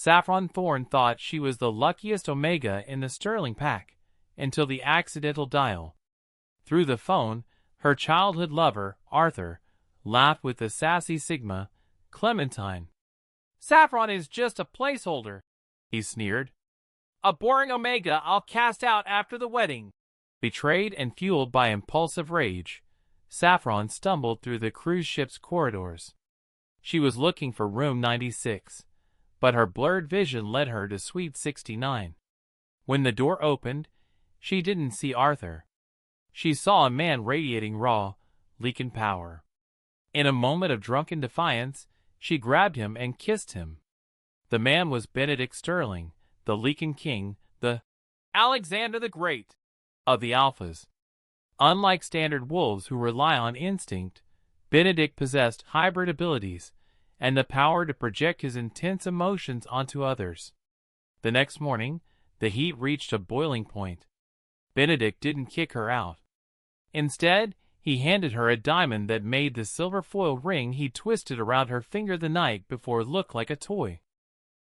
Saffron Thorne thought she was the luckiest Omega in the Sterling pack, until the accidental dial. Through the phone, her childhood lover, Arthur, laughed with the sassy Sigma, Clementine. "Saffron is just a placeholder," he sneered. "A boring Omega I'll cast out after the wedding." Betrayed and fueled by impulsive rage, Saffron stumbled through the cruise ship's corridors. She was looking for room 96, but her blurred vision led her to suite 69. When the door opened, she didn't see Arthur. She saw a man radiating raw, Lycan power. In a moment of drunken defiance, she grabbed him and kissed him. The man was Benedict Sterling, the Lycan King, the Alexander the Great of the Alphas. Unlike standard wolves who rely on instinct, Benedict possessed hybrid abilities and the power to project his intense emotions onto others. The next morning, the heat reached a boiling point. Benedict didn't kick her out. Instead, he handed her a diamond that made the silver foil ring he twisted around her finger the night before look like a toy.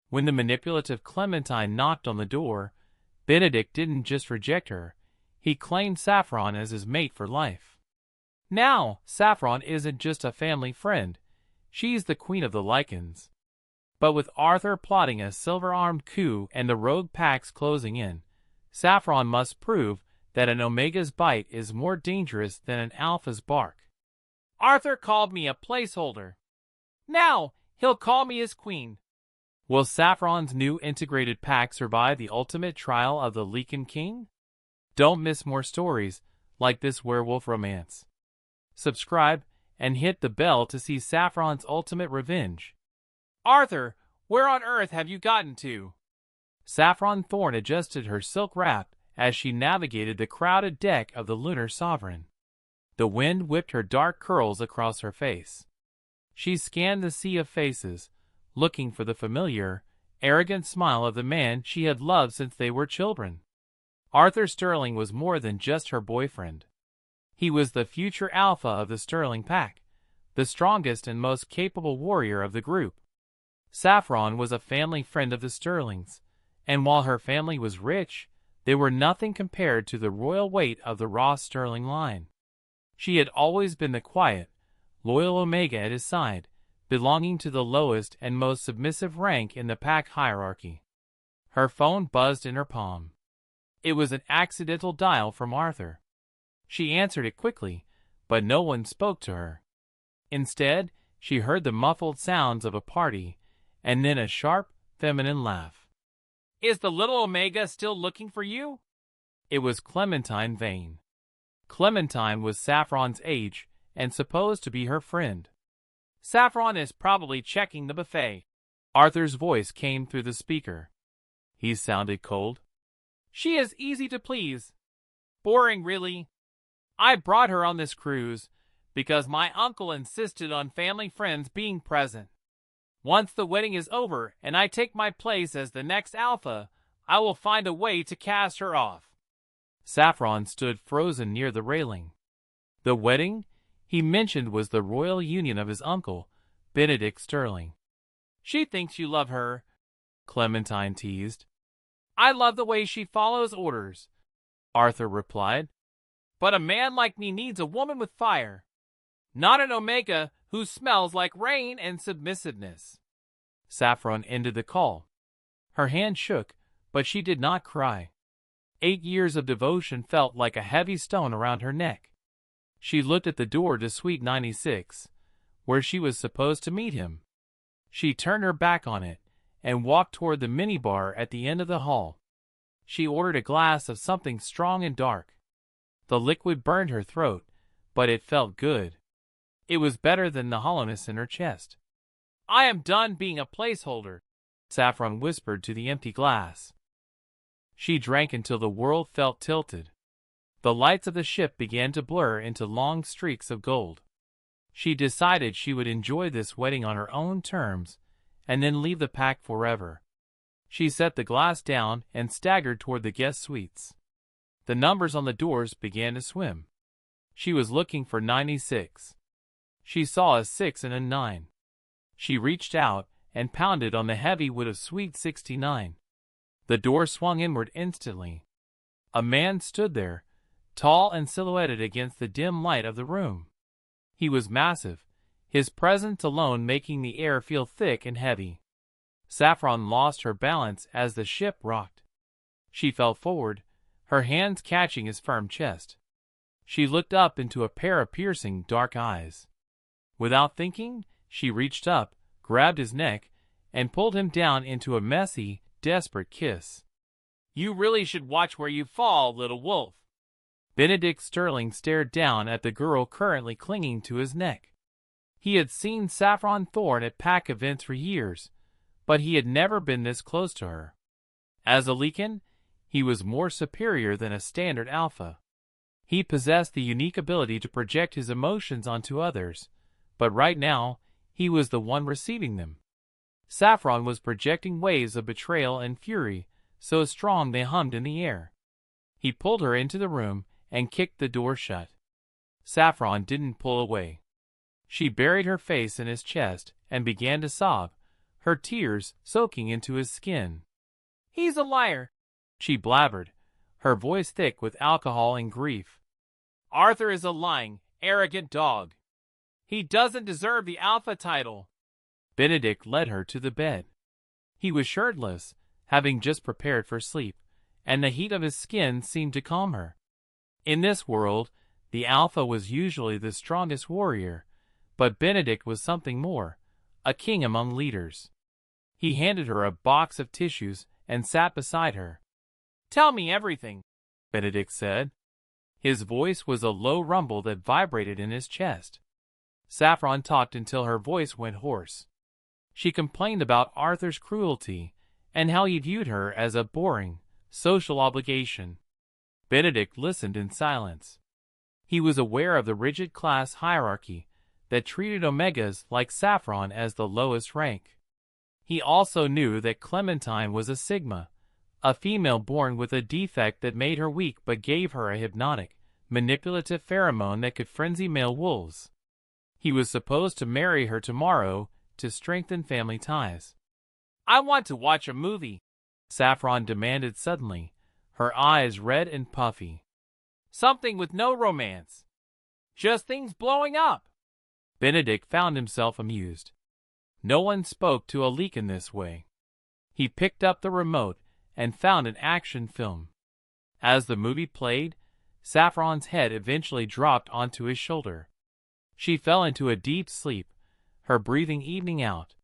When the manipulative Clementine knocked on the door, Benedict didn't just reject her, he claimed Saffron as his mate for life. Now, Saffron isn't just a family friend, she's the queen of the Lycans. But with Arthur plotting a silver-armed coup and the rogue packs closing in, Saffron must prove that an Omega's bite is more dangerous than an Alpha's bark. "Arthur called me a placeholder. Now, he'll call me his queen." Will Saffron's new integrated pack survive the ultimate trial of the Lycan King? Don't miss more stories like this werewolf romance. Subscribe and hit the bell to see Saffron's ultimate revenge. "Arthur, where on earth have you gotten to?" Saffron Thorne adjusted her silk wrap as she navigated the crowded deck of the Lunar Sovereign. The wind whipped her dark curls across her face. She scanned the sea of faces, looking for the familiar, arrogant smile of the man she had loved since they were children. Arthur Sterling was more than just her boyfriend. He was the future alpha of the Sterling pack, the strongest and most capable warrior of the group. Saffron was a family friend of the Sterlings, and while her family was rich, they were nothing compared to the royal weight of the Ross Sterling line. She had always been the quiet, loyal Omega at his side, belonging to the lowest and most submissive rank in the pack hierarchy. Her phone buzzed in her palm. It was an accidental dial from Arthur. She answered it quickly, but no one spoke to her. Instead, she heard the muffled sounds of a party, and then a sharp, feminine laugh. "Is the little Omega still looking for you?" It was Clementine Vane. Clementine was Saffron's age and supposed to be her friend. "Saffron is probably checking the buffet." Arthur's voice came through the speaker. He sounded cold. "She is easy to please. Boring, really. I brought her on this cruise because my uncle insisted on family friends being present. Once the wedding is over and I take my place as the next alpha, I will find a way to cast her off." Saffron stood frozen near the railing. The wedding he mentioned was the royal union of his uncle, Benedict Sterling. "She thinks you love her," Clementine teased. "I love the way she follows orders," Arthur replied. "But a man like me needs a woman with fire, not an Omega who smells like rain and submissiveness." Saffron ended the call. Her hand shook, but she did not cry. 8 years of devotion felt like a heavy stone around her neck. She looked at the door to suite 96, where she was supposed to meet him. She turned her back on it and walked toward the minibar at the end of the hall. She ordered a glass of something strong and dark. The liquid burned her throat, but it felt good. It was better than the hollowness in her chest. "I am done being a placeholder," Saffron whispered to the empty glass. She drank until the world felt tilted. The lights of the ship began to blur into long streaks of gold. She decided she would enjoy this wedding on her own terms, and then leave the pack forever. She set the glass down and staggered toward the guest suites. The numbers on the doors began to swim. She was looking for 96. She saw a 6 and a 9. She reached out and pounded on the heavy wood of Suite 69. The door swung inward instantly. A man stood there, tall and silhouetted against the dim light of the room. He was massive, his presence alone making the air feel thick and heavy. Saffron lost her balance as the ship rocked. She fell forward, her hands catching his firm chest. She looked up into a pair of piercing dark eyes. Without thinking, she reached up, grabbed his neck, and pulled him down into a messy, desperate kiss. "You really should watch where you fall, little wolf." Benedict Sterling stared down at the girl currently clinging to his neck. He had seen Saffron Thorne at pack events for years, but he had never been this close to her. As a Lycan, he was more superior than a standard alpha. He possessed the unique ability to project his emotions onto others, but right now, he was the one receiving them. Saffron was projecting waves of betrayal and fury, so strong they hummed in the air. He pulled her into the room and kicked the door shut. Saffron didn't pull away. She buried her face in his chest and began to sob, her tears soaking into his skin. "He's a liar," she blabbered, her voice thick with alcohol and grief. "Arthur is a lying, arrogant dog. He doesn't deserve the alpha title." Benedict led her to the bed. He was shirtless, having just prepared for sleep, and the heat of his skin seemed to calm her. In this world, the alpha was usually the strongest warrior, but Benedict was something more, a king among leaders. He handed her a box of tissues and sat beside her. "Tell me everything," Benedict said. His voice was a low rumble that vibrated in his chest. Saffron talked until her voice went hoarse. She complained about Arthur's cruelty and how he viewed her as a boring, social obligation. Benedict listened in silence. He was aware of the rigid class hierarchy that treated Omegas like Saffron as the lowest rank. He also knew that Clementine was a Sigma, a female born with a defect that made her weak but gave her a hypnotic, manipulative pheromone that could frenzy male wolves. He was supposed to marry her tomorrow to strengthen family ties. "I want to watch a movie," Saffron demanded suddenly, her eyes red and puffy. "Something with no romance. Just things blowing up." Benedict found himself amused. No one spoke to a Lycan this way. He picked up the remote and found an action film. As the movie played, Saffron's head eventually dropped onto his shoulder. She fell into a deep sleep, her breathing evening out.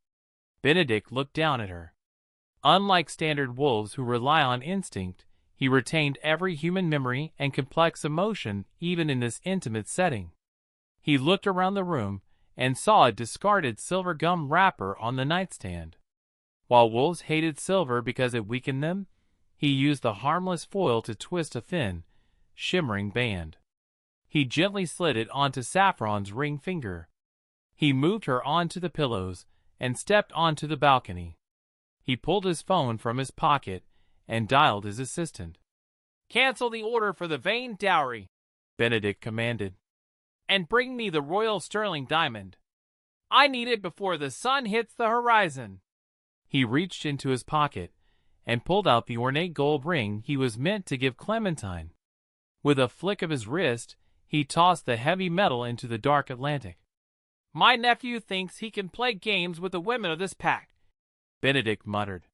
Benedict looked down at her. Unlike standard wolves who rely on instinct, he retained every human memory and complex emotion even in this intimate setting. He looked around the room and saw a discarded silver gum wrapper on the nightstand. While wolves hated silver because it weakened them, he used the harmless foil to twist a thin, shimmering band. He gently slid it onto Saffron's ring finger. He moved her onto the pillows and stepped onto the balcony. He pulled his phone from his pocket and dialed his assistant. "Cancel the order for the vain dowry," Benedict commanded. "And bring me the Royal Sterling diamond. I need it before the sun hits the horizon." He reached into his pocket and pulled out the ornate gold ring he was meant to give Clementine. With a flick of his wrist, he tossed the heavy metal into the dark Atlantic. "My nephew thinks he can play games with the women of this pack," Benedict muttered.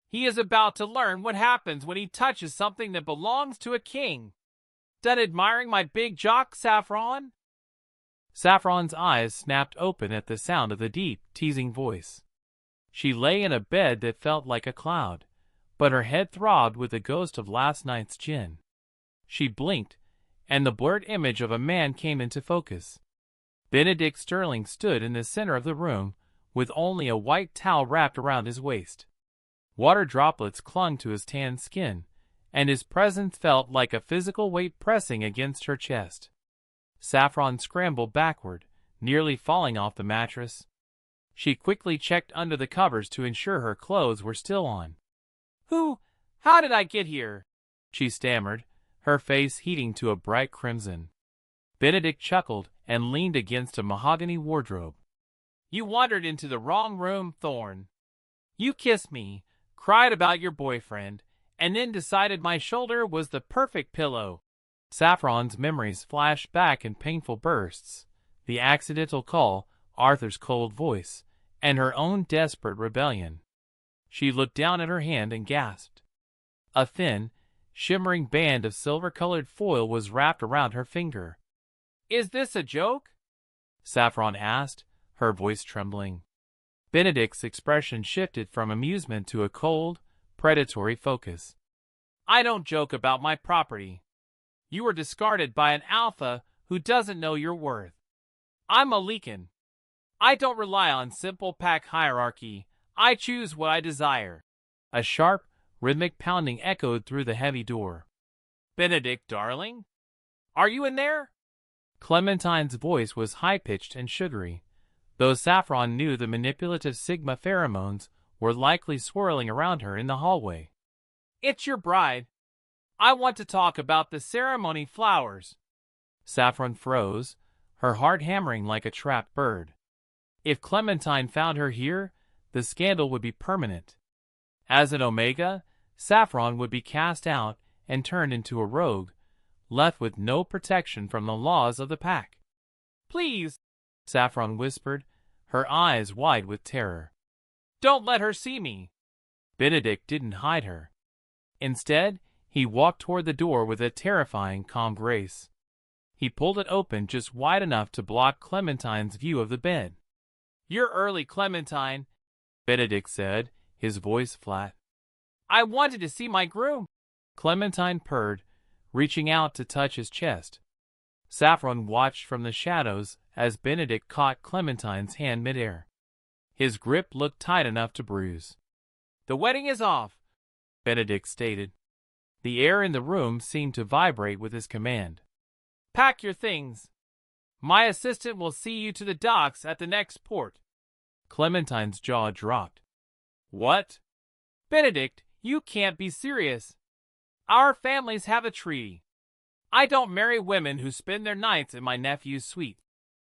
"He is about to learn what happens when he touches something that belongs to a king. Done admiring my big jock, Saffron?" Saffron's eyes snapped open at the sound of the deep, teasing voice. She lay in a bed that felt like a cloud, but her head throbbed with the ghost of last night's gin. She blinked, and the blurred image of a man came into focus. Benedict Sterling stood in the center of the room, with only a white towel wrapped around his waist. Water droplets clung to his tan skin, and his presence felt like a physical weight pressing against her chest. Saffron scrambled backward, nearly falling off the mattress. She quickly checked under the covers to ensure her clothes were still on. How did I get here?" she stammered, her face heating to a bright crimson. Benedict chuckled and leaned against a mahogany wardrobe. You wandered into the wrong room, Thorne. You kissed me, cried about your boyfriend, and then decided my shoulder was the perfect pillow. Saffron's memories flashed back in painful bursts. The accidental call, Arthur's cold voice, and her own desperate rebellion. She looked down at her hand and gasped. A thin, shimmering band of silver-colored foil was wrapped around her finger. "Is this a joke?" Saffron asked, her voice trembling. Benedict's expression shifted from amusement to a cold, predatory focus. "I don't joke about my property. You were discarded by an alpha who doesn't know your worth. I'm a Lycan. I don't rely on simple pack hierarchy. I choose what I desire." A sharp, rhythmic pounding echoed through the heavy door. "Benedict, darling? Are you in there?" Clementine's voice was high-pitched and sugary, though Saffron knew the manipulative Sigma pheromones were likely swirling around her in the hallway. "It's your bride. I want to talk about the ceremony flowers." Saffron froze, her heart hammering like a trapped bird. If Clementine found her here, the scandal would be permanent. As an Omega, Saffron would be cast out and turned into a rogue, left with no protection from the laws of the pack. "Please," Saffron whispered, her eyes wide with terror. "Don't let her see me." Benedict didn't hide her. Instead, he walked toward the door with a terrifying, calm grace. He pulled it open just wide enough to block Clementine's view of the bed. "You're early, Clementine," Benedict said, his voice flat. "I wanted to see my groom." Clementine purred, reaching out to touch his chest. Saffron watched from the shadows as Benedict caught Clementine's hand midair. His grip looked tight enough to bruise. "The wedding is off," Benedict stated. The air in the room seemed to vibrate with his command. "Pack your things. My assistant will see you to the docks at the next port." Clementine's jaw dropped. "What?" "Benedict, you can't be serious. Our families have a treaty. I don't marry women who spend their nights in my nephew's suite,"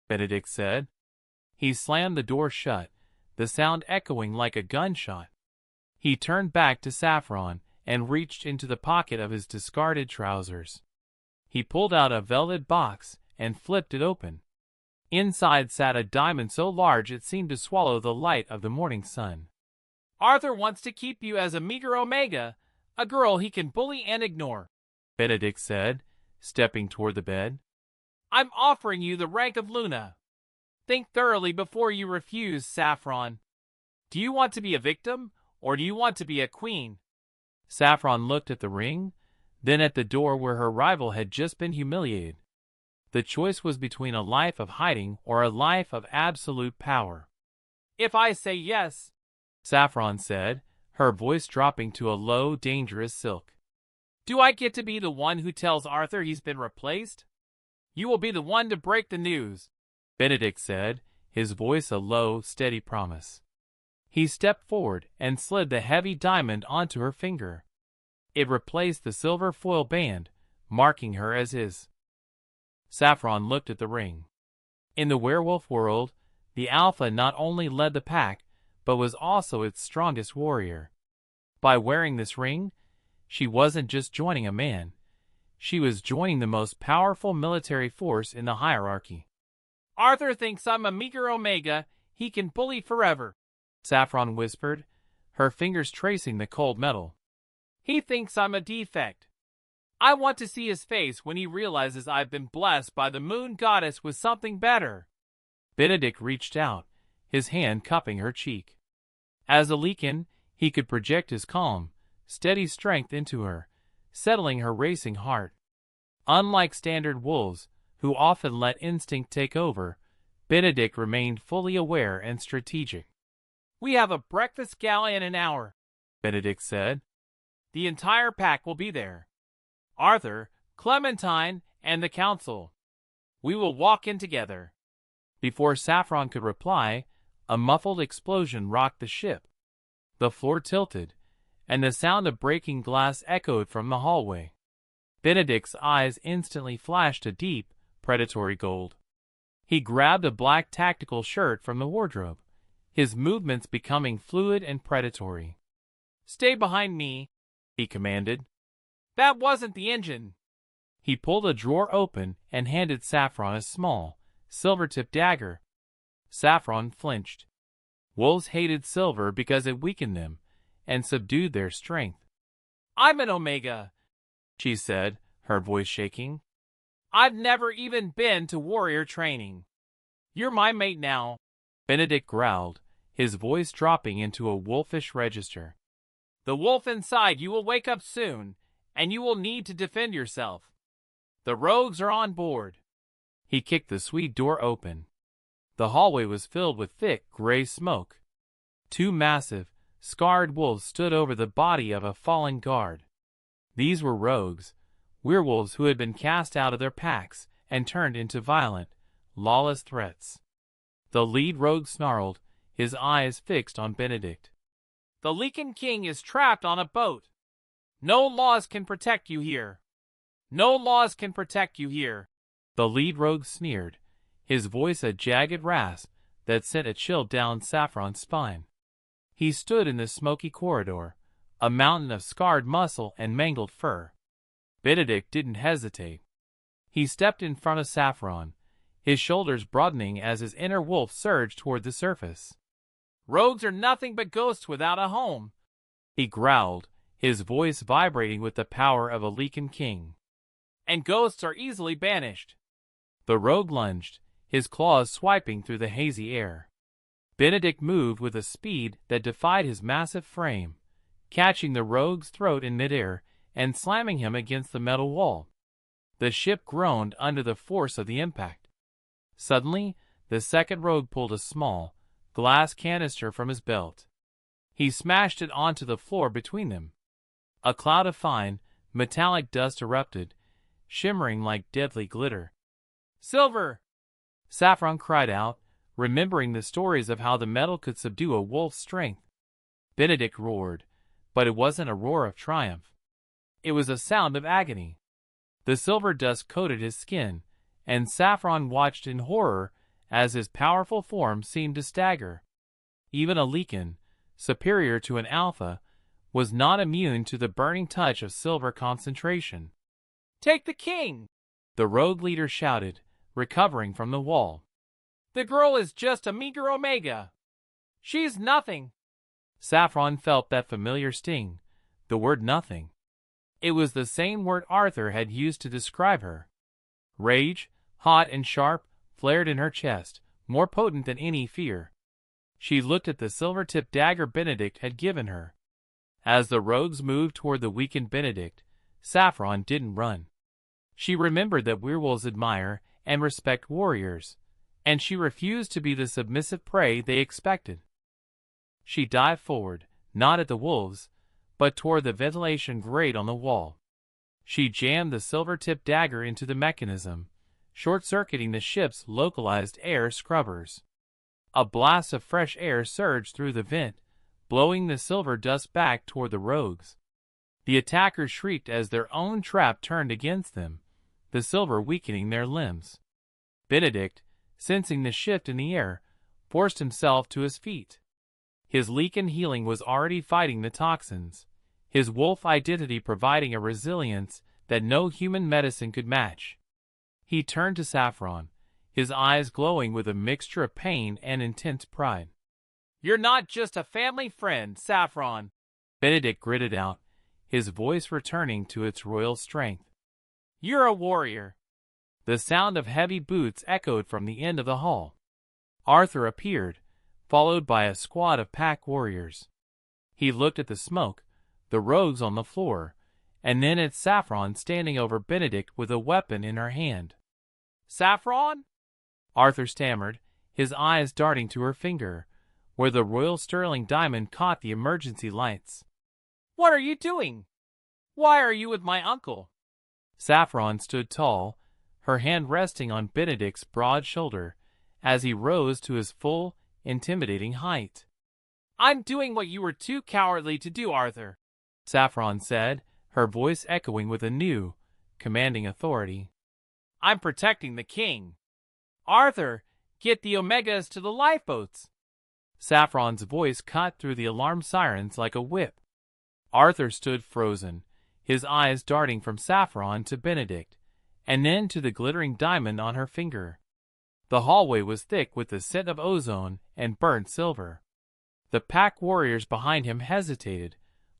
Benedict said. He slammed the door shut, the sound echoing like a gunshot. He turned back to Saffron and reached into the pocket of his discarded trousers. He pulled out a velvet box and flipped it open. Inside sat a diamond so large it seemed to swallow the light of the morning sun. "Arthur wants to keep you as a meager Omega, a girl he can bully and ignore," Benedict said, stepping toward the bed. "I'm offering you the rank of Luna. Think thoroughly before you refuse, Saffron. Do you want to be a victim, or do you want to be a queen?" Saffron looked at the ring, then at the door where her rival had just been humiliated. The choice was between a life of hiding or a life of absolute power. "If I say yes," Saffron said, her voice dropping to a low, dangerous silk, "do I get to be the one who tells Arthur he's been replaced?" "You will be the one to break the news," Benedict said, his voice a low, steady promise. He stepped forward and slid the heavy diamond onto her finger. It replaced the silver foil band, marking her as his. Saffron looked at the ring. In the werewolf world, the Alpha not only led the pack, but was also its strongest warrior. By wearing this ring, she wasn't just joining a man. She was joining the most powerful military force in the hierarchy. "Arthur thinks I'm a meager Omega he can bully forever," Saffron whispered, her fingers tracing the cold metal. "He thinks I'm a defect. I want to see his face when he realizes I've been blessed by the moon goddess with something better." Benedict reached out, his hand cupping her cheek. As a Lycan, he could project his calm, steady strength into her, settling her racing heart. Unlike standard wolves, who often let instinct take over, Benedict remained fully aware and strategic. "We have a breakfast gala in an hour," Benedict said. "The entire pack will be there. Arthur, Clementine, and the council. We will walk in together." Before Saffron could reply, a muffled explosion rocked the ship. The floor tilted, and the sound of breaking glass echoed from the hallway. Benedict's eyes instantly flashed a deep, predatory gold. He grabbed a black tactical shirt from the wardrobe, his movements becoming fluid and predatory. "Stay behind me," he commanded. "That wasn't the engine." He pulled a drawer open and handed Saffron a small, silver-tipped dagger. Saffron flinched. Wolves hated silver because it weakened them and subdued their strength. "I'm an Omega," she said, her voice shaking. "I've never even been to warrior training. You're my mate now." Benedict growled, his voice dropping into a wolfish register. "The wolf inside you will wake up soon, and you will need to defend yourself. The rogues are on board." He kicked the suite door open. The hallway was filled with thick, gray smoke. Two massive, scarred wolves stood over the body of a fallen guard. These were rogues, werewolves who had been cast out of their packs and turned into violent, lawless threats. The lead rogue snarled, his eyes fixed on Benedict. "The Lycan King is trapped on a boat. No laws can protect you here. No laws can protect you here." The lead rogue sneered, his voice a jagged rasp that sent a chill down Saffron's spine. He stood in the smoky corridor, a mountain of scarred muscle and mangled fur. Benedict didn't hesitate. He stepped in front of Saffron, his shoulders broadening as his inner wolf surged toward the surface. "Rogues are nothing but ghosts without a home," he growled, his voice vibrating with the power of a Lycan king. "And ghosts are easily banished." The rogue lunged, his claws swiping through the hazy air. Benedict moved with a speed that defied his massive frame, catching the rogue's throat in midair and slamming him against the metal wall. The ship groaned under the force of the impact. Suddenly, the second rogue pulled a small, glass canister from his belt. He smashed it onto the floor between them. A cloud of fine, metallic dust erupted, shimmering like deadly glitter. "Silver!" Saffron cried out, remembering the stories of how the metal could subdue a wolf's strength. Benedict roared, but it wasn't a roar of triumph. It was a sound of agony. The silver dust coated his skin, and Saffron watched in horror as his powerful form seemed to stagger. Even a Lycan, superior to an alpha, was not immune to the burning touch of silver concentration. "Take the king!" the rogue leader shouted, recovering from the wall. "The girl is just a meager Omega. She's nothing." Saffron felt that familiar sting, the word nothing. It was the same word Arthur had used to describe her. Rage, hot and sharp, flared in her chest, more potent than any fear. She looked at the silver-tipped dagger Benedict had given her. As the rogues moved toward the weakened Benedict, Saffron didn't run. She remembered that werewolves admire and respect warriors, and she refused to be the submissive prey they expected. She dived forward, not at the wolves, but toward the ventilation grate on the wall. She jammed the silver-tipped dagger into the mechanism, short-circuiting the ship's localized air scrubbers. A blast of fresh air surged through the vent, blowing the silver dust back toward the rogues. The attackers shrieked as their own trap turned against them, the silver weakening their limbs. Benedict, sensing the shift in the air, forced himself to his feet. His Lycan healing was already fighting the toxins, his wolf identity providing a resilience that no human medicine could match. He turned to Saffron, his eyes glowing with a mixture of pain and intense pride. "You're not just a family friend, Saffron," Benedict gritted out, his voice returning to its royal strength. "You're a warrior." The sound of heavy boots echoed from the end of the hall. Arthur appeared, followed by a squad of pack warriors. He looked at the smoke, the rogues on the floor, and then at Saffron standing over Benedict with a weapon in her hand. "Saffron?" Arthur stammered, his eyes darting to her finger, where the royal sterling diamond caught the emergency lights. "What are you doing? Why are you with my uncle?" Saffron stood tall, her hand resting on Benedict's broad shoulder, as he rose to his full, intimidating height. "I'm doing what you were too cowardly to do, Arthur," Saffron said, her voice echoing with a new, commanding authority. "I'm protecting the king." Arthur, get the Omegas to the lifeboats. Saffron's voice cut through the alarm sirens like a whip. Arthur stood frozen, his eyes darting from Saffron to Benedict, and then to the glittering diamond on her finger. The hallway was thick with the scent of ozone and burnt silver. The pack warriors behind him hesitated,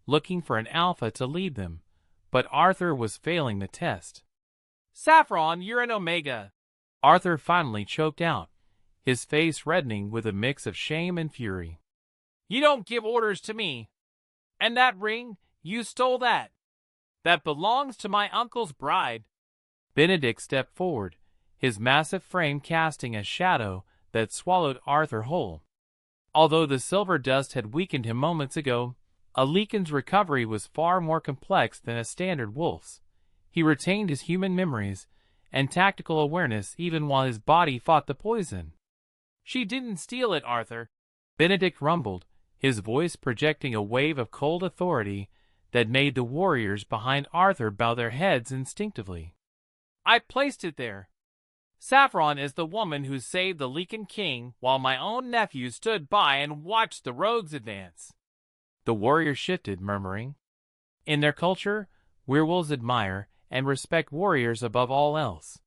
looking for an alpha to lead them, but Arthur was failing the test. "Saffron, you're an Omega," Arthur finally choked out, his face reddening with a mix of shame and fury. "You don't give orders to me. And that ring, you stole that. That belongs to my uncle's bride." Benedict stepped forward, his massive frame casting a shadow that swallowed Arthur whole. Although the silver dust had weakened him moments ago, a Lycan's recovery was far more complex than a standard wolf's. He retained his human memories and tactical awareness even while his body fought the poison. "She didn't steal it, Arthur," Benedict rumbled, his voice projecting a wave of cold authority that made the warriors behind Arthur bow their heads instinctively. "I placed it there. Saffron is the woman who saved the Lycan King while my own nephew stood by and watched the rogues advance." The warriors shifted, murmuring. In their culture, werewolves admire and respect warriors above all else.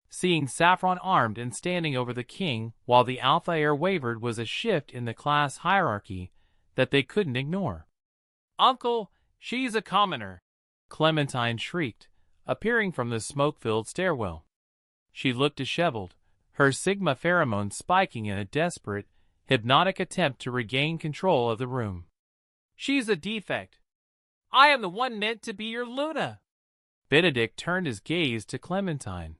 Seeing Saffron armed and standing over the king while the alpha heir wavered was a shift in the class hierarchy that they couldn't ignore. "Uncle, she's a commoner," Clementine shrieked, appearing from the smoke-filled stairwell. She looked disheveled, her sigma pheromones spiking in a desperate, hypnotic attempt to regain control of the room. "She's a defect. I am the one meant to be your Luna." Benedict turned his gaze to Clementine.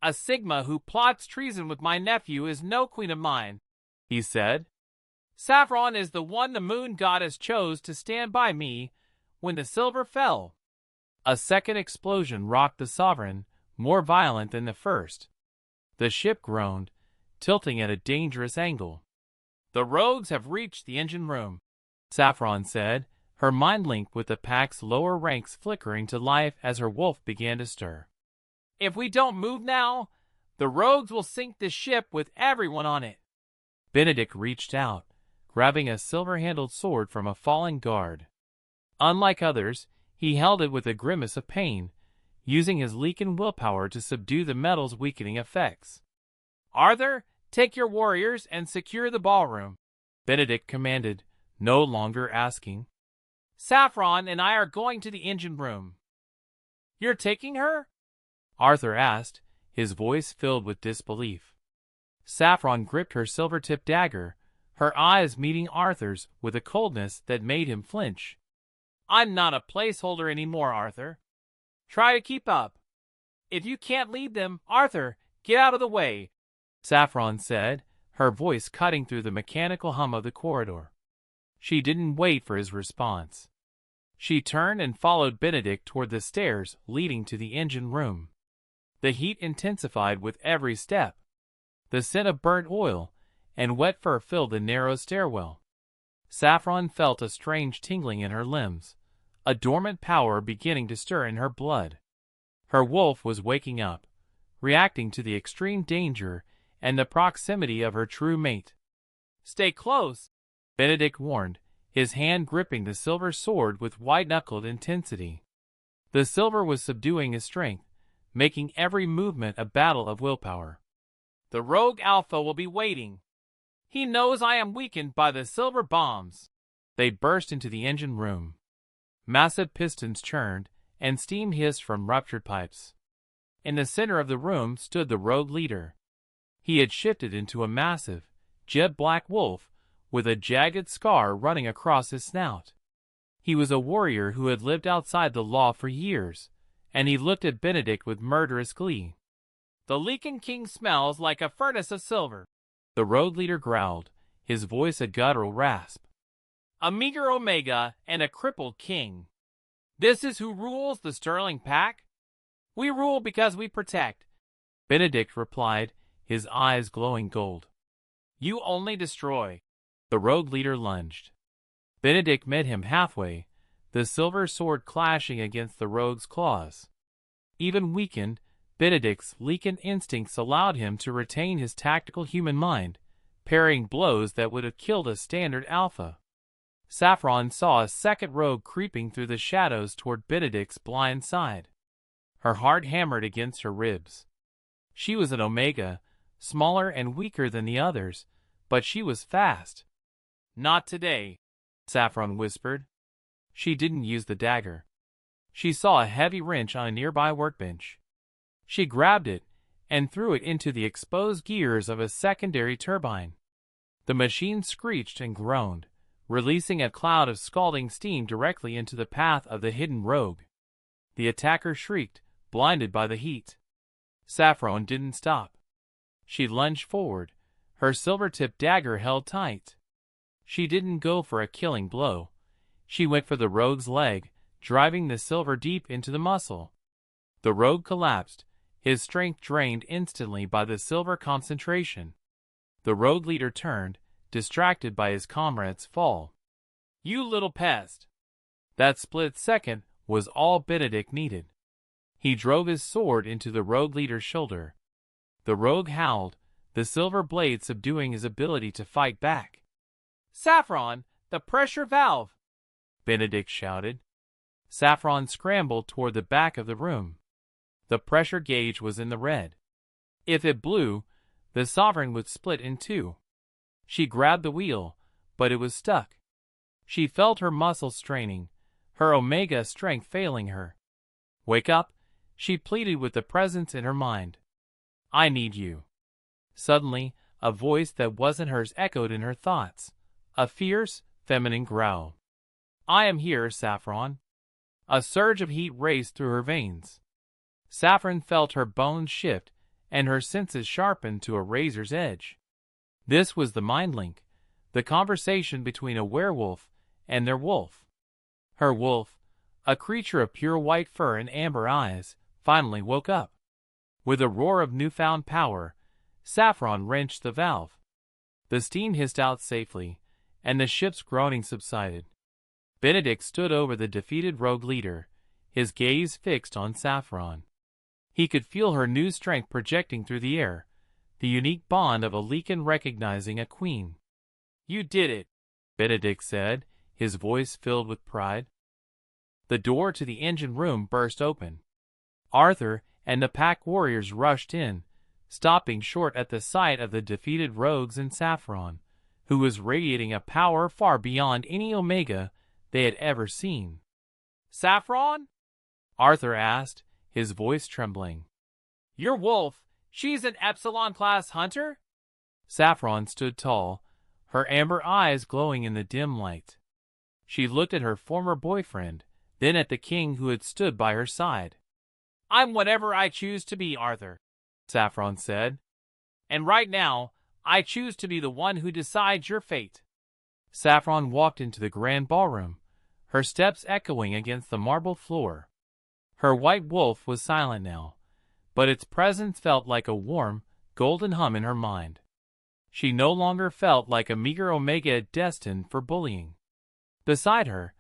"A Sigma who plots treason with my nephew is no queen of mine," he said. "Saffron is the one the moon goddess chose to stand by me when the silver fell." A second explosion rocked the Sovereign, more violent than the first. The ship groaned, tilting at a dangerous angle. "The rogues have reached the engine room," Saffron said, her mind linked with the pack's lower ranks flickering to life as her wolf began to stir. "If we don't move now, the rogues will sink the ship with everyone on it." Benedict reached out, grabbing a silver-handled sword from a falling guard. Unlike others, he held it with a grimace of pain, using his Lycan willpower to subdue the metal's weakening effects. "Arthur, take your warriors and secure the ballroom," Benedict commanded, no longer asking. "Saffron and I are going to the engine room." "You're taking her?" Arthur asked, his voice filled with disbelief. Saffron gripped her silver-tipped dagger, her eyes meeting Arthur's with a coldness that made him flinch. "I'm not a placeholder anymore, Arthur. Try to keep up. If you can't lead them, Arthur, get out of the way," Saffron said, her voice cutting through the mechanical hum of the corridor. She didn't wait for his response. She turned and followed Benedict toward the stairs leading to the engine room. The heat intensified with every step. The scent of burnt oil and wet fur filled the narrow stairwell. Saffron felt a strange tingling in her limbs, a dormant power beginning to stir in her blood. Her wolf was waking up, reacting to the extreme danger and the proximity of her true mate. "Stay close," Benedict warned, his hand gripping the silver sword with white-knuckled intensity. The silver was subduing his strength, making every movement a battle of willpower. "The rogue alpha will be waiting. He knows I am weakened by the silver bombs." They burst into the engine room. Massive pistons churned, and steam hissed from ruptured pipes. In the center of the room stood the rogue leader. He had shifted into a massive, jet-black wolf with a jagged scar running across his snout. He was a warrior who had lived outside the law for years, and he looked at Benedict with murderous glee. "The Lycan King smells like a furnace of silver," the rogue leader growled, his voice a guttural rasp. "A meager Omega and a crippled king. This is who rules the Sterling Pack? We rule because we protect," Benedict replied, his eyes glowing gold. "You only destroy." The rogue leader lunged. Benedict met him halfway, the silver sword clashing against the rogue's claws. Even weakened, Benedict's Lycan instincts allowed him to retain his tactical human mind, parrying blows that would have killed a standard alpha. Saffron saw a second rogue creeping through the shadows toward Benedict's blind side. Her heart hammered against her ribs. She was an Omega, smaller and weaker than the others, but she was fast. "Not today," Saffron whispered. She didn't use the dagger. She saw a heavy wrench on a nearby workbench. She grabbed it and threw it into the exposed gears of a secondary turbine. The machine screeched and groaned, releasing a cloud of scalding steam directly into the path of the hidden rogue. The attacker shrieked, blinded by the heat. Saffron didn't stop. She lunged forward, her silver-tipped dagger held tight. She didn't go for a killing blow. She went for the rogue's leg, driving the silver deep into the muscle. The rogue collapsed, his strength drained instantly by the silver concentration. The rogue leader turned, distracted by his comrade's fall. "You little pest!" That split second was all Benedict needed. He drove his sword into the rogue leader's shoulder. The rogue howled, the silver blade subduing his ability to fight back. "Saffron, the pressure valve!" Benedict shouted. Saffron scrambled toward the back of the room. The pressure gauge was in the red. If it blew, the Sovereign would split in two. She grabbed the wheel, but it was stuck. She felt her muscles straining, her Omega strength failing her. "Wake up," she pleaded with the presence in her mind. "I need you." Suddenly, a voice that wasn't hers echoed in her thoughts, a fierce, feminine growl. "I am here, Saffron." A surge of heat raced through her veins. Saffron felt her bones shift and her senses sharpened to a razor's edge. This was the mind link, the conversation between a werewolf and their wolf. Her wolf, a creature of pure white fur and amber eyes, finally woke up. With a roar of newfound power, Saffron wrenched the valve. The steam hissed out safely, and the ship's groaning subsided. Benedict stood over the defeated rogue leader, his gaze fixed on Saffron. He could feel her new strength projecting through the air, the unique bond of a Lycan recognizing a queen. "You did it," Benedict said, his voice filled with pride. The door to the engine room burst open. Arthur and the pack warriors rushed in, stopping short at the sight of the defeated rogues and Saffron, who was radiating a power far beyond any Omega they had ever seen. "Saffron?" Arthur asked, his voice trembling. "Your wolf, she's an Epsilon-class hunter?" Saffron stood tall, her amber eyes glowing in the dim light. She looked at her former boyfriend, then at the king who had stood by her side. "I'm whatever I choose to be, Arthur," Saffron said. "And right now, I choose to be the one who decides your fate." Saffron walked into the grand ballroom, her steps echoing against the marble floor. Her white wolf was silent now, but its presence felt like a warm, golden hum in her mind. She no longer felt like a meager Omega destined for bullying. Beside her,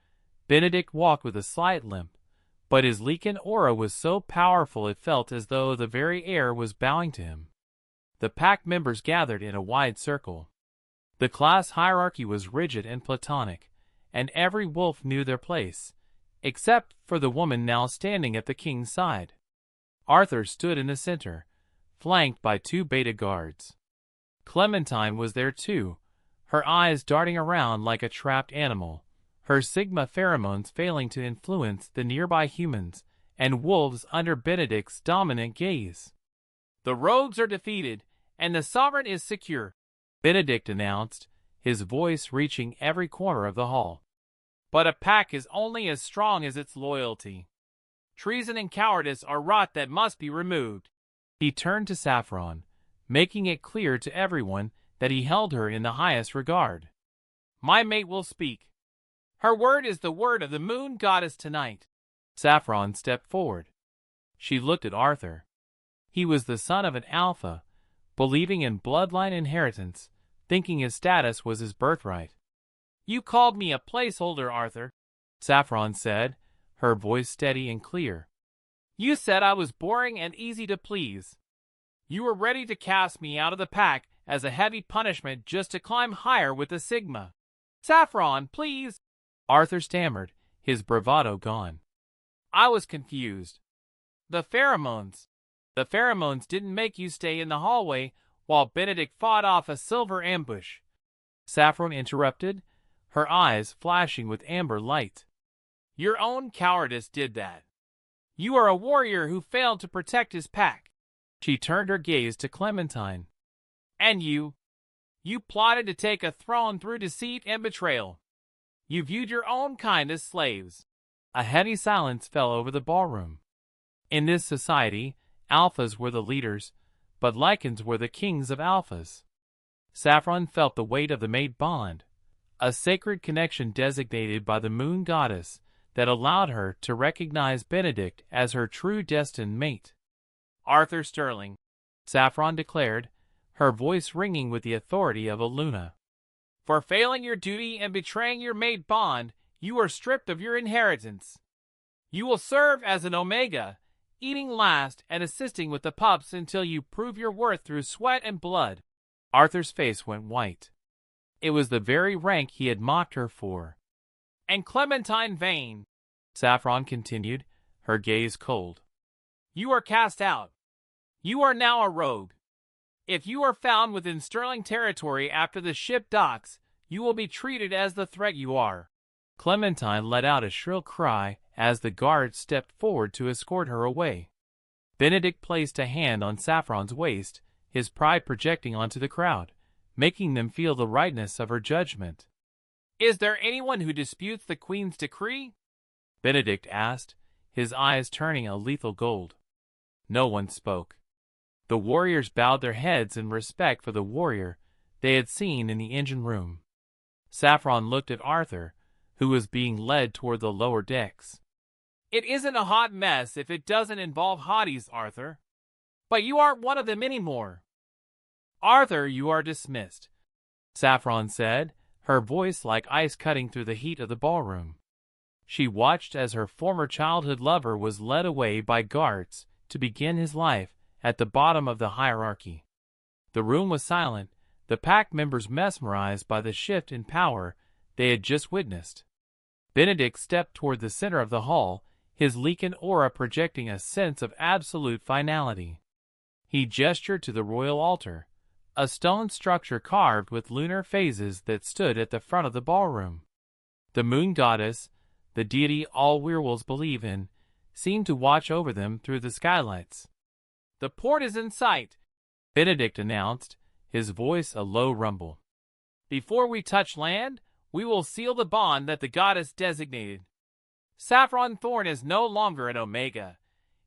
Benedict walked with a slight limp, but his Lycan aura was so powerful it felt as though the very air was bowing to him. The pack members gathered in a wide circle. The class hierarchy was rigid and platonic, and every wolf knew their place, except for the woman now standing at the king's side. Arthur stood in the center, flanked by two beta guards. Clementine was there too, her eyes darting around like a trapped animal, her sigma pheromones failing to influence the nearby humans and wolves under Benedict's dominant gaze. "The rogues are defeated, and the Sovereign is secure," Benedict announced, his voice reaching every corner of the hall. "But a pack is only as strong as its loyalty. Treason and cowardice are rot that must be removed." He turned to Saffron, making it clear to everyone that he held her in the highest regard. "My mate will speak. Her word is the word of the moon goddess tonight." Saffron stepped forward. She looked at Arthur. He was the son of an alpha, believing in bloodline inheritance, thinking his status was his birthright. "You called me a placeholder, Arthur," Saffron said, her voice steady and clear. You said I was boring and easy to please. You were ready to cast me out of the pack as a heavy punishment just to climb higher with the Sigma. Saffron, please, Arthur stammered, his bravado gone. I was confused. The pheromones. The pheromones didn't make you stay in the hallway while Benedict fought off a silver ambush. Saffron interrupted, her eyes flashing with amber light. Your own cowardice did that. You are a warrior who failed to protect his pack. She turned her gaze to Clementine. And you plotted to take a throne through deceit and betrayal. You viewed your own kind as slaves. A heavy silence fell over the ballroom. In this society, alphas were the leaders, but Lycans were the kings of alphas. Saffron felt the weight of the mate bond, a sacred connection designated by the moon goddess that allowed her to recognize Benedict as her true destined mate. Arthur Sterling, Saffron declared, her voice ringing with the authority of a Luna. For failing your duty and betraying your mate bond, you are stripped of your inheritance. You will serve as an Omega, eating last and assisting with the pups until you prove your worth through sweat and blood. Arthur's face went white. It was the very rank he had mocked her for. And Clementine Vane, Saffron continued, her gaze cold. You are cast out. You are now a rogue. If you are found within Sterling territory after the ship docks, you will be treated as the threat you are. Clementine let out a shrill cry as the guards stepped forward to escort her away. Benedict placed a hand on Saffron's waist, his pride projecting onto the crowd, making them feel the rightness of her judgment. Is there anyone who disputes the Queen's decree? Benedict asked, his eyes turning a lethal gold. No one spoke. The warriors bowed their heads in respect for the warrior they had seen in the engine room. Saffron looked at Arthur, who was being led toward the lower decks. It isn't a hot mess if it doesn't involve hotties, Arthur. But you aren't one of them anymore. Arthur, you are dismissed, Saffron said, her voice like ice cutting through the heat of the ballroom. She watched as her former childhood lover was led away by guards to begin his life at the bottom of the hierarchy. The room was silent, the pack members mesmerized by the shift in power they had just witnessed. Benedict stepped toward the center of the hall, his Lycan aura projecting a sense of absolute finality. He gestured to the royal altar, a stone structure carved with lunar phases that stood at the front of the ballroom. The moon goddess, the deity all werewolves believe in, seemed to watch over them through the skylights. The port is in sight, Benedict announced, his voice a low rumble. Before we touch land, we will seal the bond that the goddess designated. Saffron Thorne is no longer an Omega.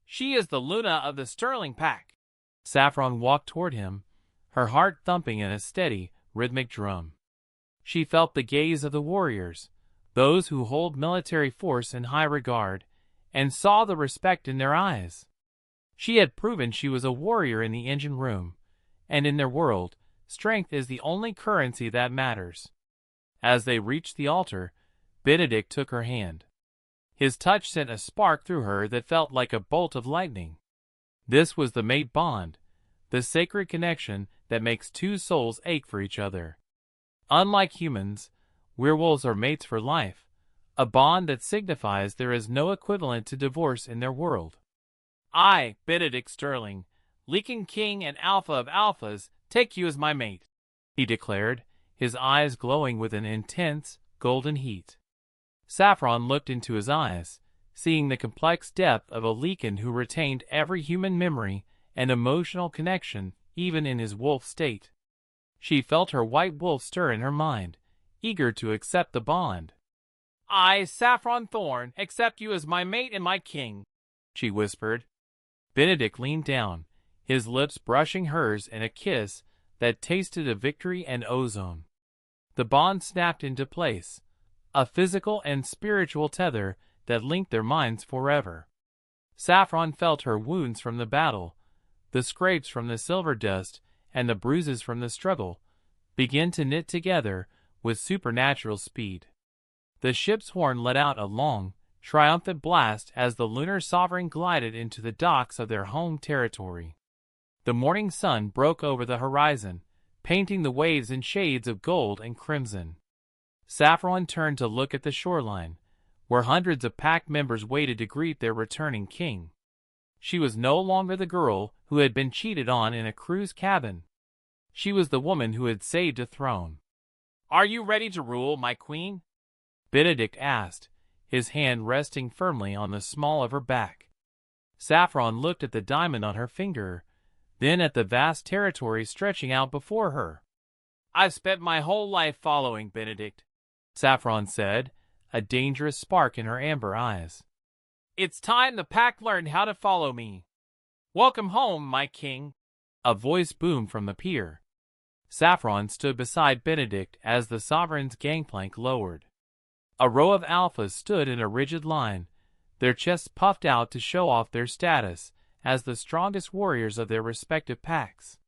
She is the Luna of the Sterling pack. Saffron walked toward him, her heart thumping in a steady, rhythmic drum. She felt the gaze of the warriors, those who hold military force in high regard, and saw the respect in their eyes. She had proven she was a warrior in the engine room, and in their world, strength is the only currency that matters. As they reached the altar, Benedict took her hand. His touch sent a spark through her that felt like a bolt of lightning. This was the mate bond, the sacred connection that makes two souls ache for each other. Unlike humans, werewolves are mates for life, a bond that signifies there is no equivalent to divorce in their world. I, Benedict Sterling, Lycan King and Alpha of Alphas, take you as my mate, he declared, his eyes glowing with an intense, golden heat. Saffron looked into his eyes, seeing the complex depth of a Lycan who retained every human memory and emotional connection even in his wolf state. She felt her white wolf stir in her mind, eager to accept the bond. I, Saffron Thorne, accept you as my mate and my king, she whispered. Benedict leaned down, his lips brushing hers in a kiss that tasted of victory and ozone. The bond snapped into place, a physical and spiritual tether that linked their minds forever. Saffron felt her wounds from the battle, the scrapes from the silver dust, and the bruises from the struggle, begin to knit together with supernatural speed. The ship's horn let out a long, triumphant blast as the lunar sovereign glided into the docks of their home territory. The morning sun broke over the horizon, painting the waves in shades of gold and crimson. Saffron turned to look at the shoreline, where hundreds of pack members waited to greet their returning king. She was no longer the girl who had been cheated on in a crew's cabin. She was the woman who had saved a throne. "Are you ready to rule, my queen?" Benedict asked, his hand resting firmly on the small of her back. Saffron looked at the diamond on her finger, then at the vast territory stretching out before her. "I've spent my whole life following Benedict," Saffron said, a dangerous spark in her amber eyes. "It's time the pack learned how to follow me. Welcome home, my king." A voice boomed from the pier. Saffron stood beside Benedict as the sovereign's gangplank lowered. A row of alphas stood in a rigid line, their chests puffed out to show off their status as the strongest warriors of their respective packs.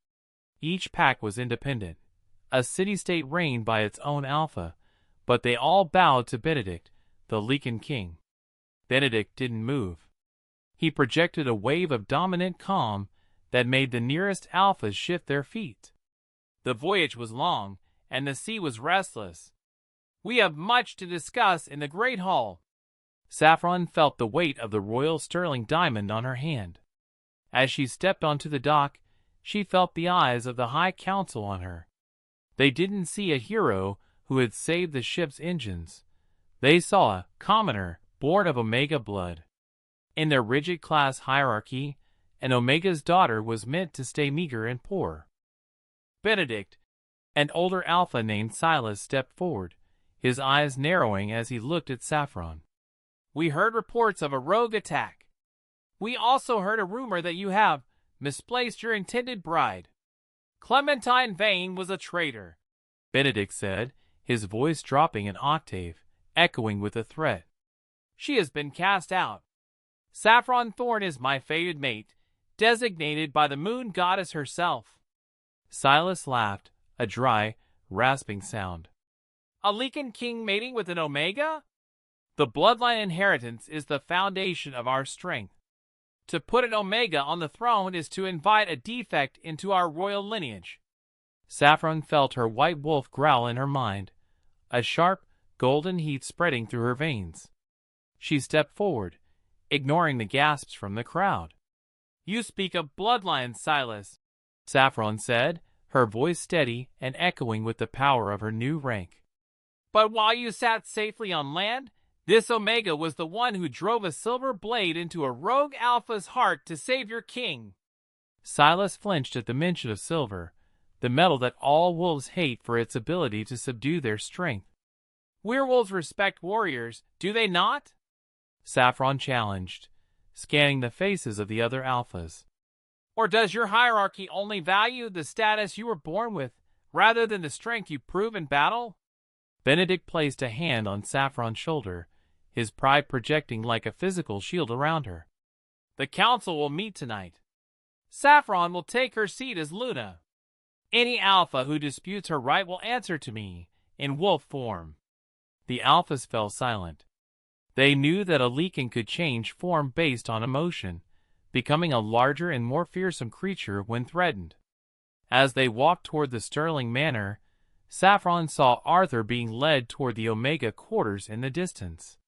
Each pack was independent, a city-state reigned by its own alpha, but they all bowed to Benedict, the Lycan King. Benedict didn't move. He projected a wave of dominant calm that made the nearest alphas shift their feet. The voyage was long, and the sea was restless. "We have much to discuss in the Great Hall." Saffron felt the weight of the royal sterling diamond on her hand. As she stepped onto the dock, she felt the eyes of the High Council on her. They didn't see a hero who had saved the ship's engines. They saw a commoner born of Omega blood. In their rigid class hierarchy, an Omega's daughter was meant to stay meager and poor. Benedict, an older alpha named Silas, stepped forward, his eyes narrowing as he looked at Saffron. "We heard reports of a rogue attack. We also heard a rumor that you have misplaced your intended bride. Clementine Vane was a traitor," Benedict said, his voice dropping an octave, echoing with a threat. "She has been cast out. Saffron Thorne is my fated mate, designated by the moon goddess herself." Silas laughed, a dry, rasping sound. "A Lycan King mating with an Omega? The bloodline inheritance is the foundation of our strength. To put an Omega on the throne is to invite a defect into our royal lineage." Saffron felt her white wolf growl in her mind, a sharp, golden heat spreading through her veins. She stepped forward, ignoring the gasps from the crowd. "You speak of bloodlines, Silas," Saffron said, her voice steady and echoing with the power of her new rank. "But while you sat safely on land, this Omega was the one who drove a silver blade into a rogue alpha's heart to save your king." Silas flinched at the mention of silver, the metal that all wolves hate for its ability to subdue their strength. "Werewolves respect warriors, do they not?" Saffron challenged, scanning the faces of the other alphas. "Or does your hierarchy only value the status you were born with, rather than the strength you prove in battle?" Benedict placed a hand on Saffron's shoulder, his pride projecting like a physical shield around her. "The council will meet tonight. Saffron will take her seat as Luna. Any alpha who disputes her right will answer to me, in wolf form." The alphas fell silent. They knew that a Lycan could change form based on emotion, becoming a larger and more fearsome creature when threatened. As they walked toward the Sterling Manor, Saffron saw Arthur being led toward the Omega quarters in the distance.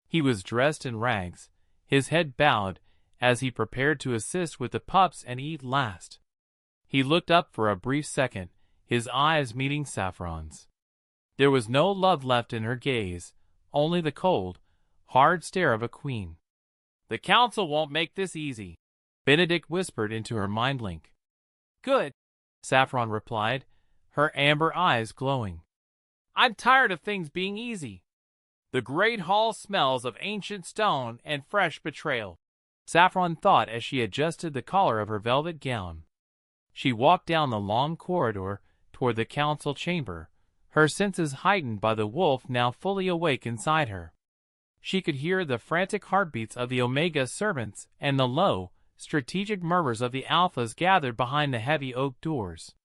He was dressed in rags, his head bowed, as he prepared to assist with the pups and eat last. He looked up for a brief second, his eyes meeting Saffron's. There was no love left in her gaze, only the cold, hard stare of a queen. "The council won't make this easy," Benedict whispered into her mind link. "Good," Saffron replied, her amber eyes glowing. "I'm tired of things being easy. The great hall smells of ancient stone and fresh betrayal," Saffron thought as she adjusted the collar of her velvet gown. She walked down the long corridor toward the council chamber, her senses heightened by the wolf now fully awake inside her. She could hear the frantic heartbeats of the Omega servants and the low, strategic murmurs of the alphas gathered behind the heavy oak doors.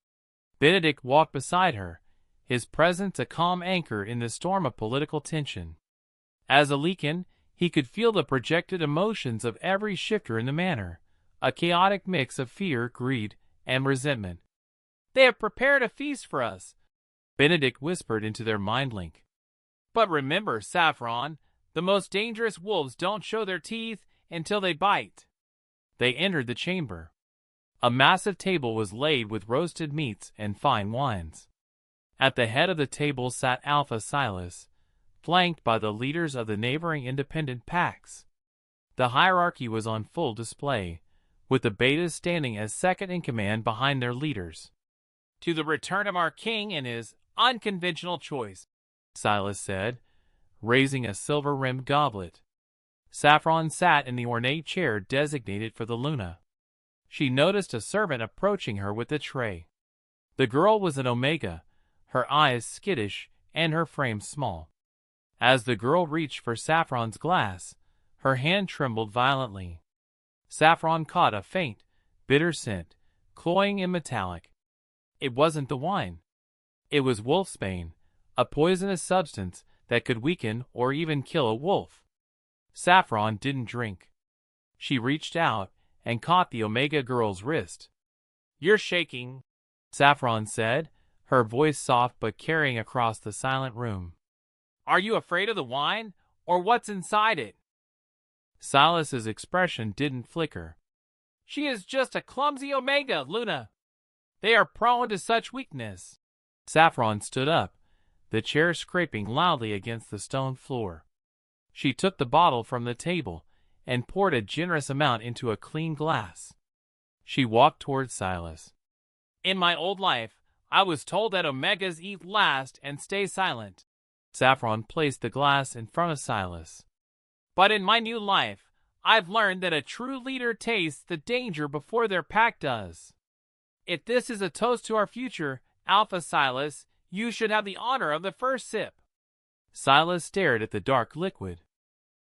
Benedict walked beside her, his presence a calm anchor in the storm of political tension. As a Lycan, He could feel the projected emotions of every shifter in the manor, a chaotic mix of fear, greed, and resentment. "They have prepared a feast for us," Benedict whispered into their mind link. "But remember, Saffron, the most dangerous wolves don't show their teeth until they bite." They entered the chamber. A massive table was laid with roasted meats and fine wines. At the head of the table sat Alpha Silas, flanked by the leaders of the neighboring independent packs. The hierarchy was on full display, with the betas standing as second in command behind their leaders. "To the return of our king and his unconventional choice," Silas said, raising a silver-rimmed goblet. Saffron sat in the ornate chair designated for the Luna. She noticed a servant approaching her with a tray. The girl was an Omega, her eyes skittish and her frame small. As the girl reached for Saffron's glass, her hand trembled violently. Saffron caught a faint, bitter scent, cloying and metallic. It wasn't the wine. It was wolfsbane, a poisonous substance that could weaken or even kill a wolf. Saffron didn't drink. She reached out and caught the Omega girl's wrist. "You're shaking," Saffron said, her voice soft but carrying across the silent room. "Are you afraid of the wine, or what's inside it?" Silas's expression didn't flicker. "She is just a clumsy Omega, Luna. They are prone to such weakness." Saffron stood up, the chair scraping loudly against the stone floor. She took the bottle from the table and poured a generous amount into a clean glass. She walked toward Silas. "In my old life, I was told that Omegas eat last and stay silent." Saffron placed the glass in front of Silas. "But in my new life, I've learned that a true leader tastes the danger before their pack does. If this is a toast to our future, Alpha Silas, you should have the honor of the first sip." Silas stared at the dark liquid.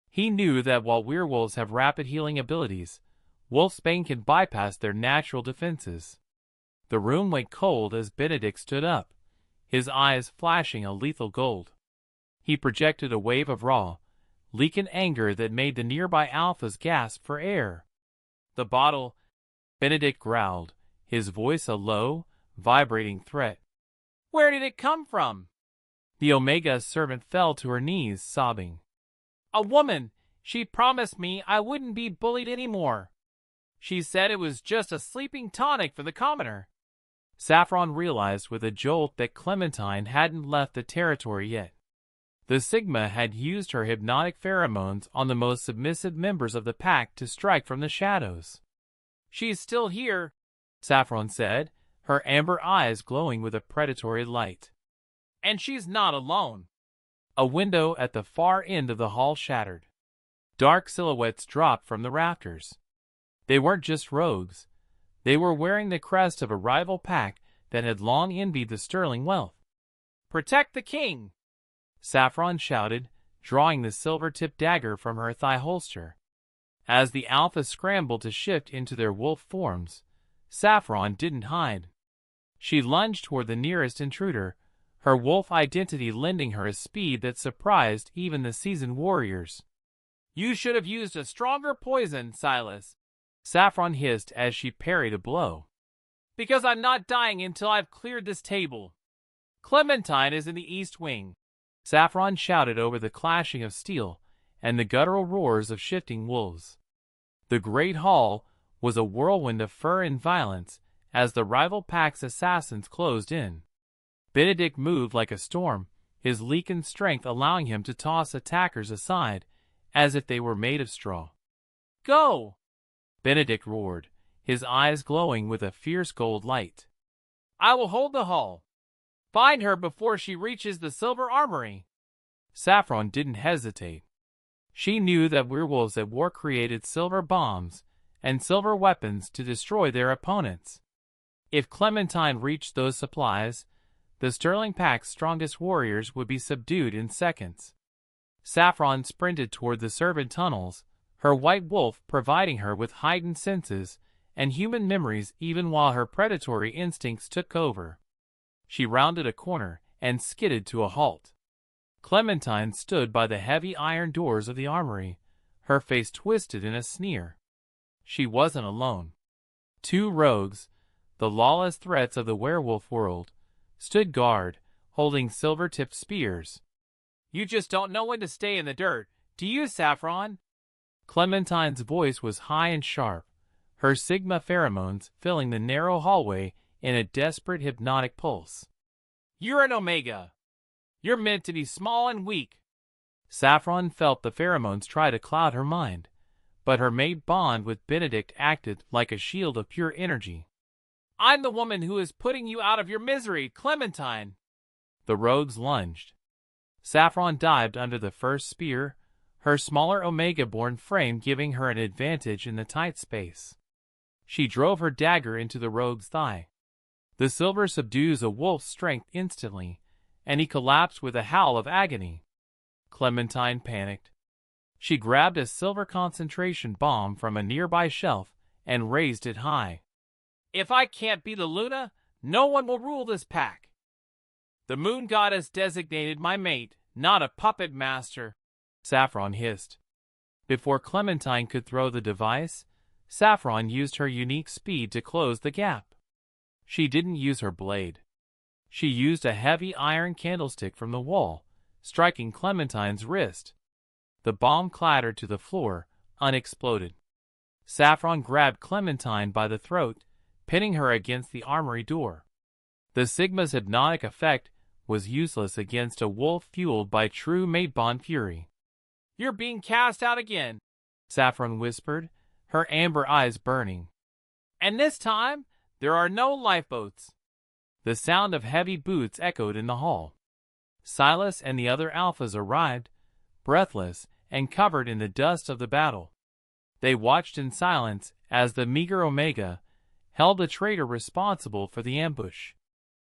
He knew that while werewolves have rapid healing abilities, wolfsbane can bypass their natural defenses. The room went cold as Benedict stood up, his eyes flashing a lethal gold. He projected a wave of raw, Lycan anger that made the nearby alphas gasp for air. "The bottle," Benedict growled, his voice a low, vibrating threat. "Where did it come from?" The Omega servant fell to her knees, sobbing. "A woman. She promised me I wouldn't be bullied anymore. She said it was just a sleeping tonic for the commoner." Saffron realized with a jolt that Clementine hadn't left the territory yet. The Sigma had used her hypnotic pheromones on the most submissive members of the pack to strike from the shadows. "She's still here," Saffron said, her amber eyes glowing with a predatory light. "And she's not alone." A window at the far end of the hall shattered. Dark silhouettes dropped from the rafters. They weren't just rogues. They were wearing the crest of a rival pack that had long envied the Sterling wealth. "Protect the king!" Saffron shouted, drawing the silver-tipped dagger from her thigh holster. As the alphas scrambled to shift into their wolf forms, Saffron didn't hide. She lunged toward the nearest intruder, her wolf identity lending her a speed that surprised even the seasoned warriors. "You should have used a stronger poison, Silas," Saffron hissed as she parried a blow. "Because I'm not dying until I've cleared this table. Clementine is in the east wing." Saffron shouted over the clashing of steel and the guttural roars of shifting wolves. The great hall was a whirlwind of fur and violence as the rival pack's assassins closed in. Benedict moved like a storm, his Lycan strength allowing him to toss attackers aside as if they were made of straw. "Go!" Benedict roared, his eyes glowing with a fierce gold light. "I will hold the hall. Find her before she reaches the silver armory." Saffron didn't hesitate. She knew that werewolves at war created silver bombs and silver weapons to destroy their opponents. If Clementine reached those supplies, the Sterling Pack's strongest warriors would be subdued in seconds. Saffron sprinted toward the servant tunnels, her white wolf providing her with heightened senses and human memories even while her predatory instincts took over. She rounded a corner and skidded to a halt. Clementine stood by the heavy iron doors of the armory, her face twisted in a sneer. She wasn't alone. 2 rogues, the lawless threats of the werewolf world, stood guard, holding silver-tipped spears. "You just don't know when to stay in the dirt, do you, Saffron?" Clementine's voice was high and sharp, her sigma pheromones filling the narrow hallway in a desperate hypnotic pulse. "You're an Omega. You're meant to be small and weak." Saffron felt the pheromones try to cloud her mind, but her mate bond with Benedict acted like a shield of pure energy. "I'm the woman who is putting you out of your misery, Clementine." The rogues lunged. Saffron dived under the first spear, her smaller Omega-born frame giving her an advantage in the tight space. She drove her dagger into the rogue's thigh. The silver subdues a wolf's strength instantly, and he collapsed with a howl of agony. Clementine panicked. She grabbed a silver concentration bomb from a nearby shelf and raised it high. "If I can't be the Luna, no one will rule this pack. The moon goddess designated my mate, not a puppet master," Saffron hissed. Before Clementine could throw the device, Saffron used her unique speed to close the gap. She didn't use her blade. She used a heavy iron candlestick from the wall, striking Clementine's wrist. The bomb clattered to the floor, unexploded. Saffron grabbed Clementine by the throat, pinning her against the armory door. The Sigma's hypnotic effect was useless against a wolf fueled by true mate-bond fury. "You're being cast out again," Saffron whispered, her amber eyes burning. "And this time, there are no lifeboats." The sound of heavy boots echoed in the hall. Silas and the other alphas arrived, breathless and covered in the dust of the battle. They watched in silence as the meager Omega held the traitor responsible for the ambush.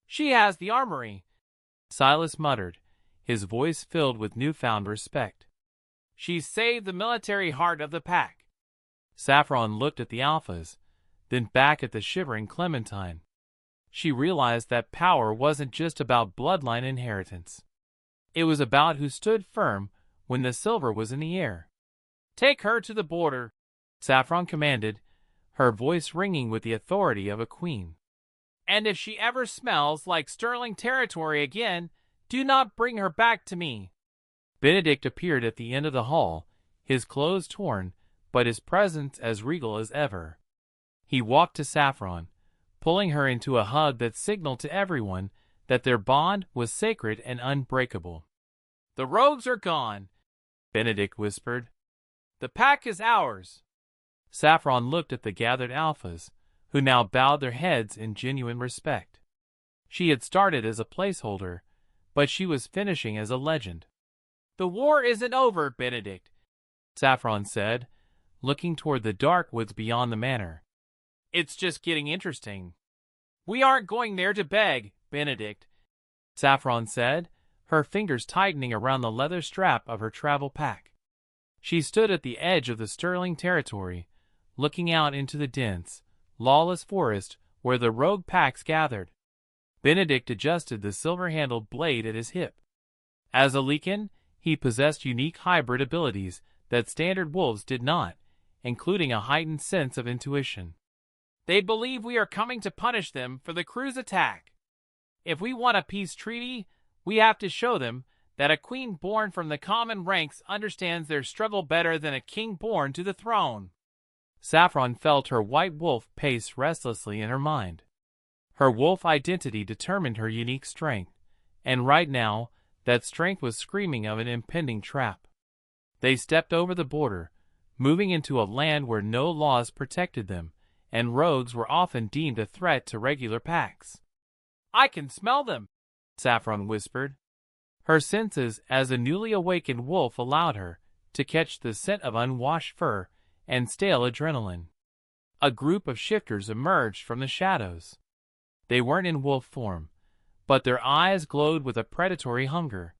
"She has the armory," Silas muttered, his voice filled with newfound respect. "She saved the military heart of the pack." Saffron looked at the alphas, then back at the shivering Clementine. She realized that power wasn't just about bloodline inheritance. It was about who stood firm when the silver was in the air. "Take her to the border," Saffron commanded, her voice ringing with the authority of a queen. "And if she ever smells like Sterling territory again, do not bring her back to me." Benedict appeared at the end of the hall, his clothes torn, but his presence as regal as ever. He walked to Saffron, pulling her into a hug that signaled to everyone that their bond was sacred and unbreakable. "The rogues are gone," Benedict whispered. "The pack is ours." Saffron looked at the gathered alphas, who now bowed their heads in genuine respect. She had started as a placeholder, but she was finishing as a legend. "The war isn't over, Benedict," Saffron said, looking toward the dark woods beyond the manor. "It's just getting interesting." "We aren't going there to beg, Benedict," Saffron said, her fingers tightening around the leather strap of her travel pack. She stood at the edge of the Sterling territory, looking out into the dense, lawless forest where the rogue packs gathered. Benedict adjusted the silver-handled blade at his hip. As a Lycan, he possessed unique hybrid abilities that standard wolves did not, including a heightened sense of intuition. "They believe we are coming to punish them for the crew's attack. If we want a peace treaty, we have to show them that a queen born from the common ranks understands their struggle better than a king born to the throne." Saffron felt her white wolf pace restlessly in her mind. Her wolf identity determined her unique strength, and right now, that strength was screaming of an impending trap. They stepped over the border, moving into a land where no laws protected them, and rogues were often deemed a threat to regular packs. "I can smell them," Saffron whispered. Her senses as a newly awakened wolf allowed her to catch the scent of unwashed fur and stale adrenaline. A group of shifters emerged from the shadows. They weren't in wolf form, but their eyes glowed with a predatory hunger.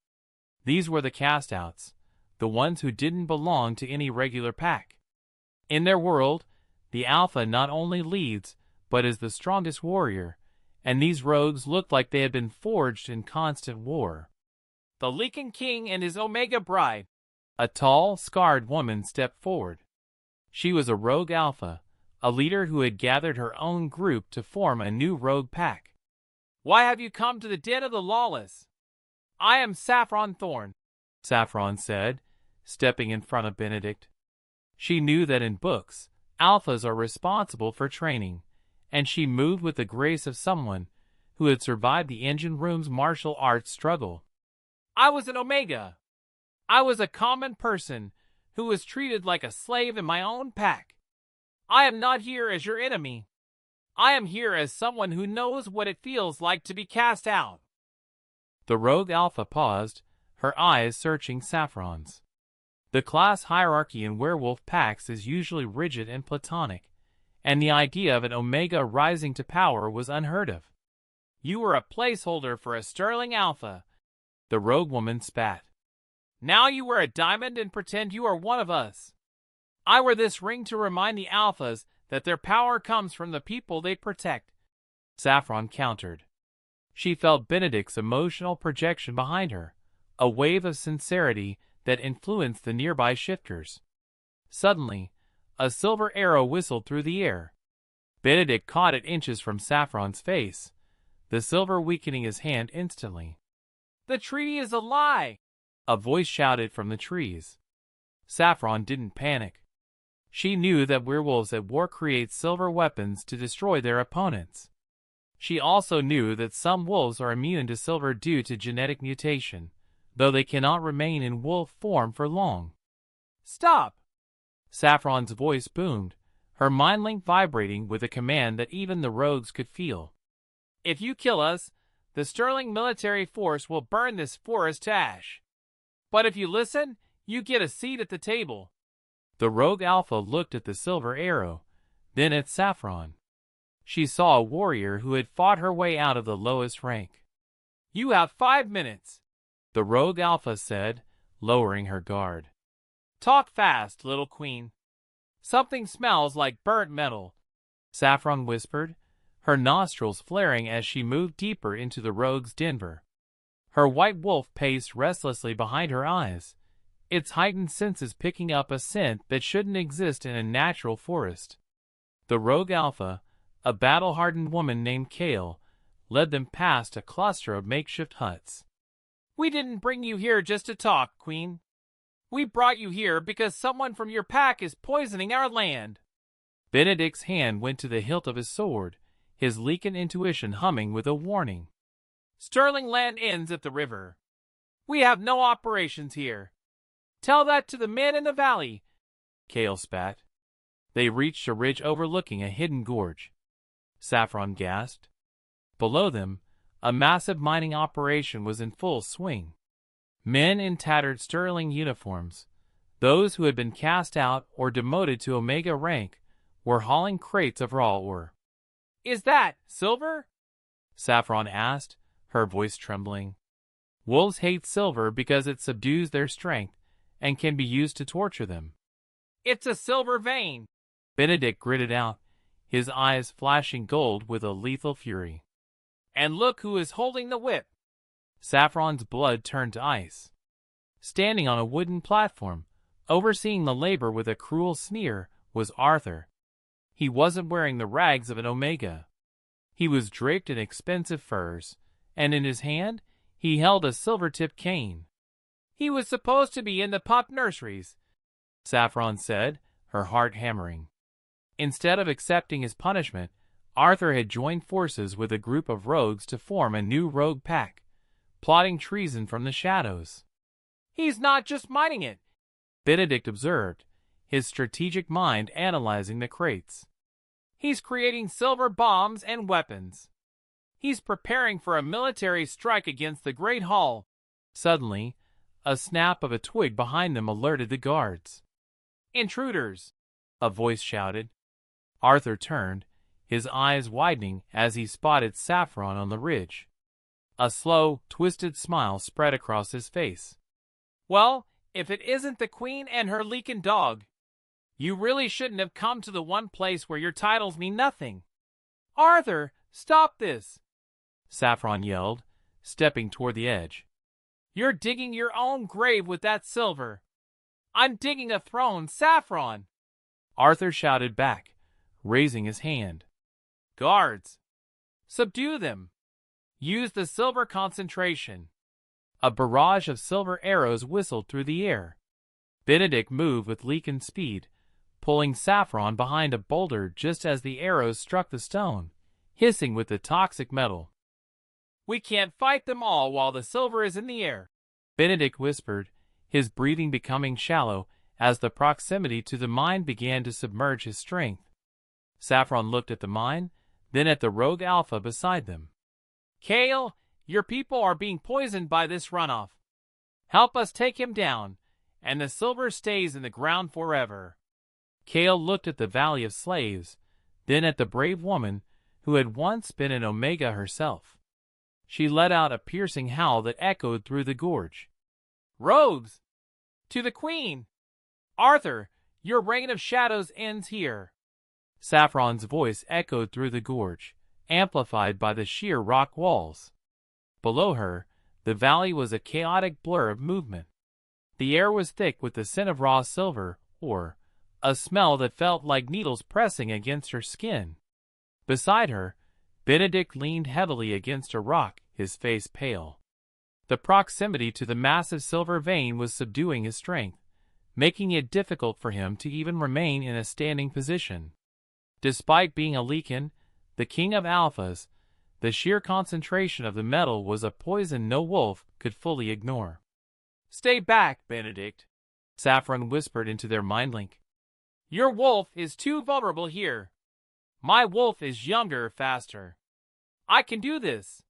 These were the castouts, the ones who didn't belong to any regular pack. In their world, the alpha not only leads, but is the strongest warrior, and these rogues looked like they had been forged in constant war. "The Lycan King and his Omega bride," A tall, scarred woman stepped forward. She was a rogue alpha, a leader who had gathered her own group to form a new rogue pack. "Why have you come to the den of the lawless?" "I am Saffron Thorne," Saffron said, stepping in front of Benedict. She knew that in books, alphas are responsible for training, and she moved with the grace of someone who had survived the engine room's martial arts struggle. "I was an Omega. I was a common person who was treated like a slave in my own pack. I am not here as your enemy. I am here as someone who knows what it feels like to be cast out." The rogue alpha paused, her eyes searching Saffron's. The class hierarchy in werewolf packs is usually rigid and platonic, and the idea of an Omega rising to power was unheard of. "You were a placeholder for a Sterling Alpha," the rogue woman spat. "Now you wear a diamond and pretend you are one of us. I wear this ring to remind the Alphas that their power comes from the people they protect," Saffron countered. She felt Benedict's emotional projection behind her, a wave of sincerity that influenced the nearby shifters. Suddenly, a silver arrow whistled through the air. Benedict caught it inches from Saffron's face, the silver weakening his hand instantly. "The treaty is a lie!" a voice shouted from the trees. Saffron didn't panic. She knew that werewolves at war create silver weapons to destroy their opponents. She also knew that some wolves are immune to silver due to genetic mutation, though they cannot remain in wolf form for long. "Stop!" Saffron's voice boomed, her mind link vibrating with a command that even the rogues could feel. "If you kill us, the Sterling military force will burn this forest to ash. But if you listen, you get a seat at the table." The rogue alpha looked at the silver arrow, then at Saffron. She saw a warrior who had fought her way out of the lowest rank. "You have 5 minutes," the rogue alpha said, lowering her guard. "Talk fast, little queen." "Something smells like burnt metal," Saffron whispered, her nostrils flaring as she moved deeper into the rogue's den. Her white wolf paced restlessly behind her eyes, its heightened senses picking up a scent that shouldn't exist in a natural forest. The rogue alpha, a battle-hardened woman named Kale, led them past a cluster of makeshift huts. "We didn't bring you here just to talk, Queen. We brought you here because someone from your pack is poisoning our land." Benedict's hand went to the hilt of his sword, his Lycan intuition humming with a warning. "Sterling land ends at the river. We have no operations here. Tell that to the men in the valley," Kale spat. They reached a ridge overlooking a hidden gorge. Saffron gasped. Below them, a massive mining operation was in full swing. Men in tattered Sterling uniforms, those who had been cast out or demoted to Omega rank, were hauling crates of raw ore. "Is that silver?" Saffron asked, her voice trembling. "Wolves hate silver because it subdues their strength and can be used to torture them." "It's a silver vein," Benedict gritted out, his eyes flashing gold with a lethal fury. "And look who is holding the whip." Saffron's blood turned to ice. Standing on a wooden platform, overseeing the labor with a cruel sneer, was Arthur. He wasn't wearing the rags of an Omega. He was draped in expensive furs, and in his hand he held a silver-tipped cane. "He was supposed to be in the pup nurseries," Saffron said, her heart hammering. Instead of accepting his punishment, Arthur had joined forces with a group of rogues to form a new rogue pack, plotting treason from the shadows. "He's not just mining it," Benedict observed, his strategic mind analyzing the crates. "He's creating silver bombs and weapons. He's preparing for a military strike against the Great Hall." Suddenly, a snap of a twig behind them alerted the guards. "Intruders!" a voice shouted. Arthur turned, his eyes widening as he spotted Saffron on the ridge. A slow, twisted smile spread across his face. "Well, if it isn't the Queen and her Lycan dog. You really shouldn't have come to the one place where your titles mean nothing." "Arthur, stop this!" Saffron yelled, stepping toward the edge. "You're digging your own grave with that silver." I'm digging a throne, Saffron! Arthur shouted back, raising his hand. Guards! Subdue them! Use the silver concentration! A barrage of silver arrows whistled through the air. Benedict moved with Lycan speed, pulling Saffron behind a boulder just as the arrows struck the stone, hissing with the toxic metal. We can't fight them all while the silver is in the air, Benedict whispered, his breathing becoming shallow as the proximity to the mine began to submerge his strength. Saffron looked at the mine, then at the rogue alpha beside them. Kale, your people are being poisoned by this runoff. Help us take him down, and the silver stays in the ground forever. Kale looked at the Valley of Slaves, then at the brave woman who had once been an Omega herself. She let out a piercing howl that echoed through the gorge. Rogues! To the Queen! Arthur, your reign of shadows ends here. Saffron's voice echoed through the gorge, amplified by the sheer rock walls. Below her, the valley was a chaotic blur of movement. The air was thick with the scent of raw silver, or a smell that felt like needles pressing against her skin. Beside her, Benedict leaned heavily against a rock, his face pale. The proximity to the massive silver vein was subduing his strength, making it difficult for him to even remain in a standing position. Despite being a Lycan, the king of alphas, the sheer concentration of the metal was a poison no wolf could fully ignore. Stay back, Benedict, Saffron whispered into their mind link. Your wolf is too vulnerable here. My wolf is younger, faster. I can do this.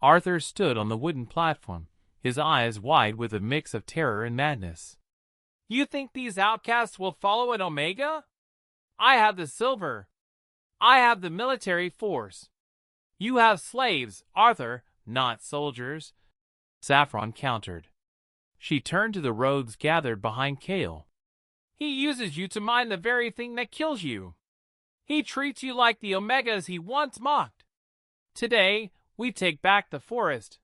Arthur stood on the wooden platform, his eyes wide with a mix of terror and madness. You think these outcasts will follow an Omega? I have the silver. I have the military force. You have slaves, Arthur, not soldiers, Saffron countered. She turned to the rogues gathered behind Kale. He uses you to mine the very thing that kills you. He treats you like the Omegas he once mocked. Today, we take back the forest.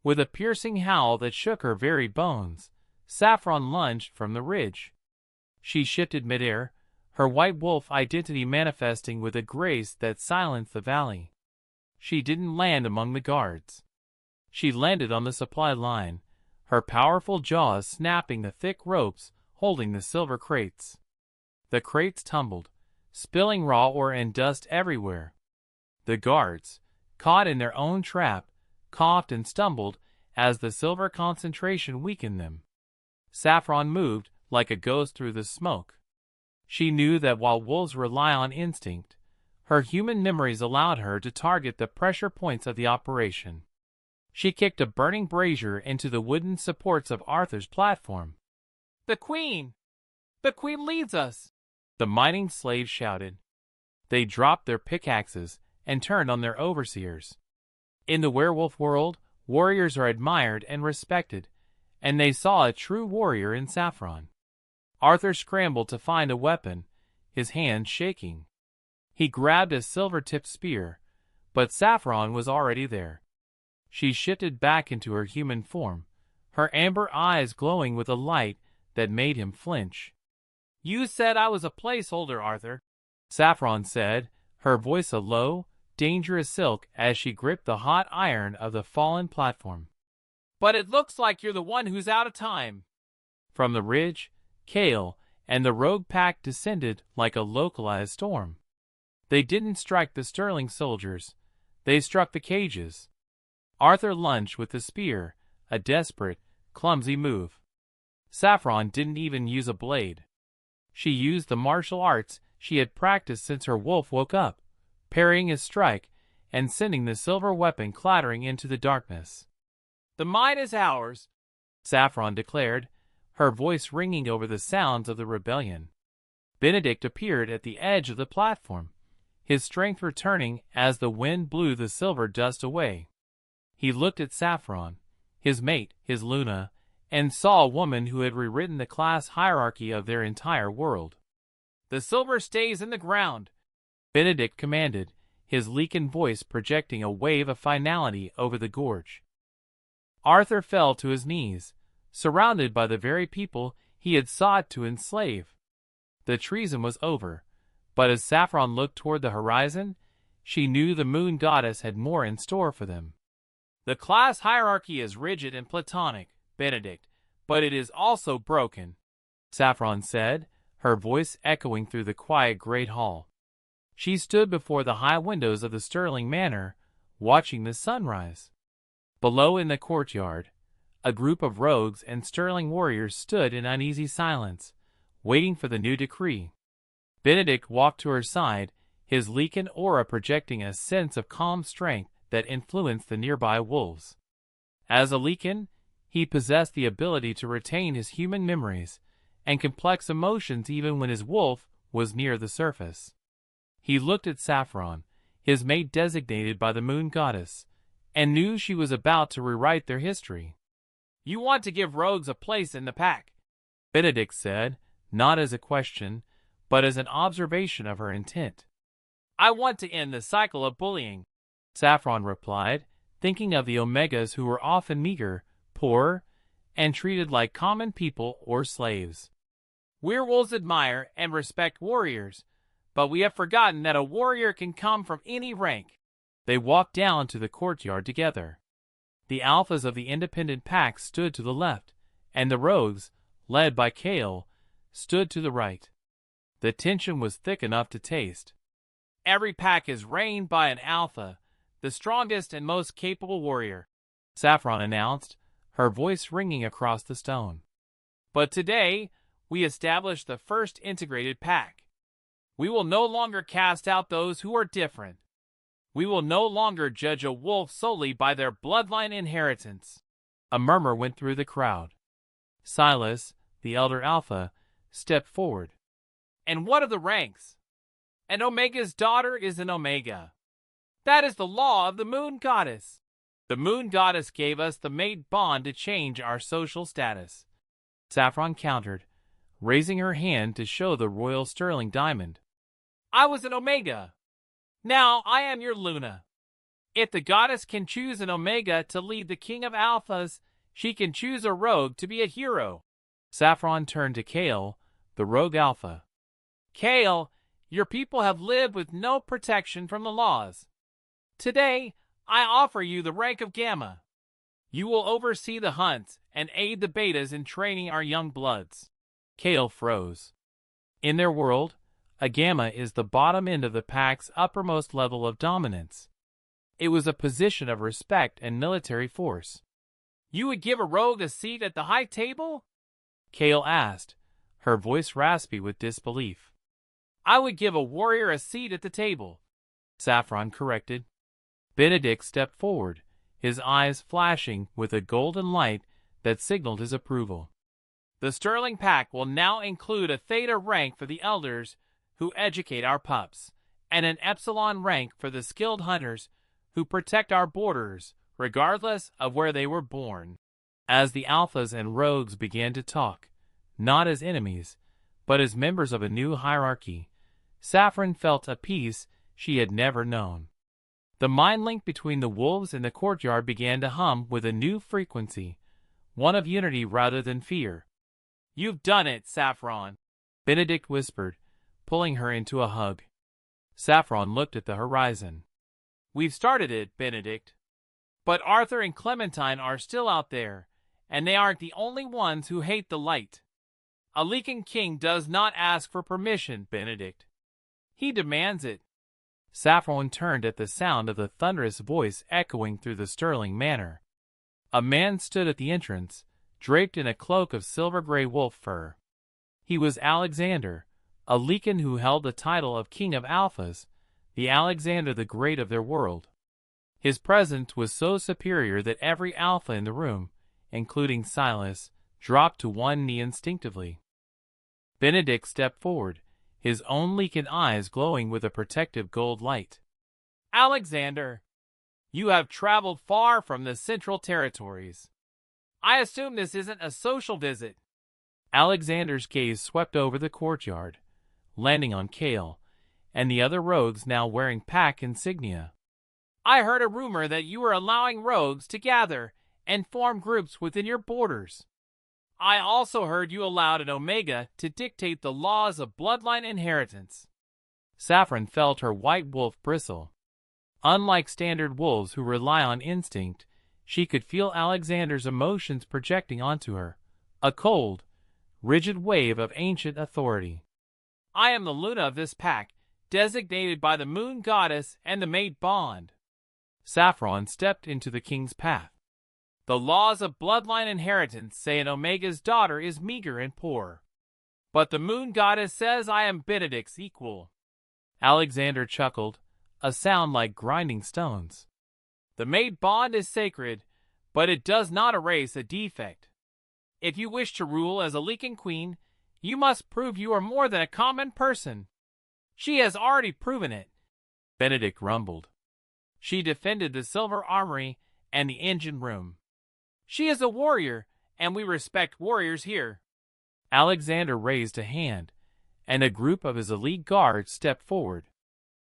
With a piercing howl that shook her very bones, Saffron lunged from the ridge. She shifted midair, her white wolf identity manifesting with a grace that silenced the valley. She didn't land among the guards. She landed on the supply line, her powerful jaws snapping the thick ropes holding the silver crates. The crates tumbled, spilling raw ore and dust everywhere. The guards, caught in their own trap, coughed and stumbled as the silver concentration weakened them. Saffron moved like a ghost through the smoke. She knew that while wolves rely on instinct, her human memories allowed her to target the pressure points of the operation. She kicked a burning brazier into the wooden supports of Arthur's platform. The Queen! The Queen leads us! The mining slaves shouted. They dropped their pickaxes and turned on their overseers. In the werewolf world, warriors are admired and respected, and they saw a true warrior in Saffron. Arthur scrambled to find a weapon, his hand shaking. He grabbed a silver-tipped spear, but Saffron was already there. She shifted back into her human form, her amber eyes glowing with a light that made him flinch. You said I was a placeholder, Arthur, Saffron said, her voice a low, dangerous silk as she gripped the hot iron of the fallen platform. But it looks like you're the one who's out of time. From the ridge, Kale and the rogue pack descended like a localized storm. They didn't strike the Sterling soldiers. They struck the cages. Arthur lunged with the spear, a desperate, clumsy move. Saffron didn't even use a blade. She used the martial arts she had practiced since her wolf woke up, parrying his strike and sending the silver weapon clattering into the darkness. The mine is ours, Saffron declared, her voice ringing over the sounds of the rebellion. Benedict appeared at the edge of the platform, his strength returning as the wind blew the silver dust away. He looked at Saffron, his mate, his Luna, and saw a woman who had rewritten the class hierarchy of their entire world. The silver stays in the ground, Benedict commanded, his Lycan voice projecting a wave of finality over the gorge. Arthur fell to his knees, surrounded by the very people he had sought to enslave. The treason was over, but as Saffron looked toward the horizon, she knew the moon goddess had more in store for them. The class hierarchy is rigid and platonic, Benedict, but it is also broken, Saffron said, her voice echoing through the quiet great hall. She stood before the high windows of the Sterling Manor, watching the sunrise. Below in the courtyard, a group of rogues and Sterling warriors stood in uneasy silence, waiting for the new decree. Benedict walked to her side, his Lycan aura projecting a sense of calm strength that influenced the nearby wolves. As a Lycan, he possessed the ability to retain his human memories and complex emotions even when his wolf was near the surface. He looked at Saffron, his mate designated by the moon goddess, and knew she was about to rewrite their history. "You want to give rogues a place in the pack," Benedict said, not as a question, but as an observation of her intent. "I want to end the cycle of bullying," Saffron replied, thinking of the Omegas who were often meager, poor, and treated like common people or slaves. "Werewolves admire and respect warriors, but we have forgotten that a warrior can come from any rank." They walked down to the courtyard together. The alphas of the independent pack stood to the left, and the rogues, led by Kale, stood to the right. The tension was thick enough to taste. "Every pack is reigned by an alpha, the strongest and most capable warrior," Saffron announced, her voice ringing across the stone. "But today, we establish the first integrated pack. We will no longer cast out those who are different. We will no longer judge a wolf solely by their bloodline inheritance." A murmur went through the crowd. Silas, the elder alpha, stepped forward. "And what of the ranks? An Omega's daughter is an Omega. That is the law of the moon goddess. The moon goddess gave us the mate bond to change our social status," Saffron countered, raising her hand to show the royal sterling diamond. "I was an Omega. Now I am your Luna. If the goddess can choose an Omega to lead the king of alphas, she can choose a rogue to be a hero." Saffron turned to Kale, the rogue alpha. "Kale, your people have lived with no protection from the laws. Today, I offer you the rank of Gamma. You will oversee the hunts and aid the betas in training our young bloods." Kale froze. In their world, a Gamma is the bottom end of the pack's uppermost level of dominance. It was a position of respect and military force. "You would give a rogue a seat at the high table?" Kale asked, her voice raspy with disbelief. "I would give a warrior a seat at the table," Saffron corrected. Benedict stepped forward, his eyes flashing with a golden light that signaled his approval. "The Sterling Pack will now include a Theta rank for the elders who educate our pups, and an Epsilon rank for the skilled hunters who protect our borders, regardless of where they were born." As the alphas and rogues began to talk, not as enemies, but as members of a new hierarchy, Saffron felt a peace she had never known. The mind link between the wolves in the courtyard began to hum with a new frequency, one of unity rather than fear. "You've done it, Saffron," Benedict whispered, pulling her into a hug. Saffron looked at the horizon. "We've started it, Benedict. But Arthur and Clementine are still out there, and they aren't the only ones who hate the light. A Lycan King does not ask for permission, Benedict. He demands it." Saffron turned at the sound of the thunderous voice echoing through the Sterling Manor. A man stood at the entrance, draped in a cloak of silver-gray wolf fur. He was Alexander, a Lycan who held the title of King of Alphas, the Alexander the Great of their world. His presence was so superior that every alpha in the room, including Silas, dropped to one knee instinctively. Benedict stepped forward, his own Lycan eyes glowing with a protective gold light. "Alexander, you have traveled far from the Central Territories. I assume this isn't a social visit." Alexander's gaze swept over the courtyard, landing on Kale, and the other rogues now wearing pack insignia. "I heard a rumor that you were allowing rogues to gather and form groups within your borders. I also heard you allowed an Omega to dictate the laws of bloodline inheritance. Saffron felt her white wolf bristle. Unlike standard wolves who rely on instinct, she could feel Alexander's emotions projecting onto her, a cold, rigid wave of ancient authority. I am the Luna of this pack, designated by the moon goddess and the mate bond. Saffron stepped into the king's path. The laws of bloodline inheritance say an Omega's daughter is meager and poor. But the moon goddess says I am Benedict's equal. Alexander chuckled, a sound like grinding stones. The mate bond is sacred, but it does not erase a defect. If you wish to rule as a Lycan queen, you must prove you are more than a common person. She has already proven it, Benedict rumbled. She defended the silver armory and the engine room. She is a warrior, and we respect warriors here. Alexander raised a hand, and a group of his elite guards stepped forward.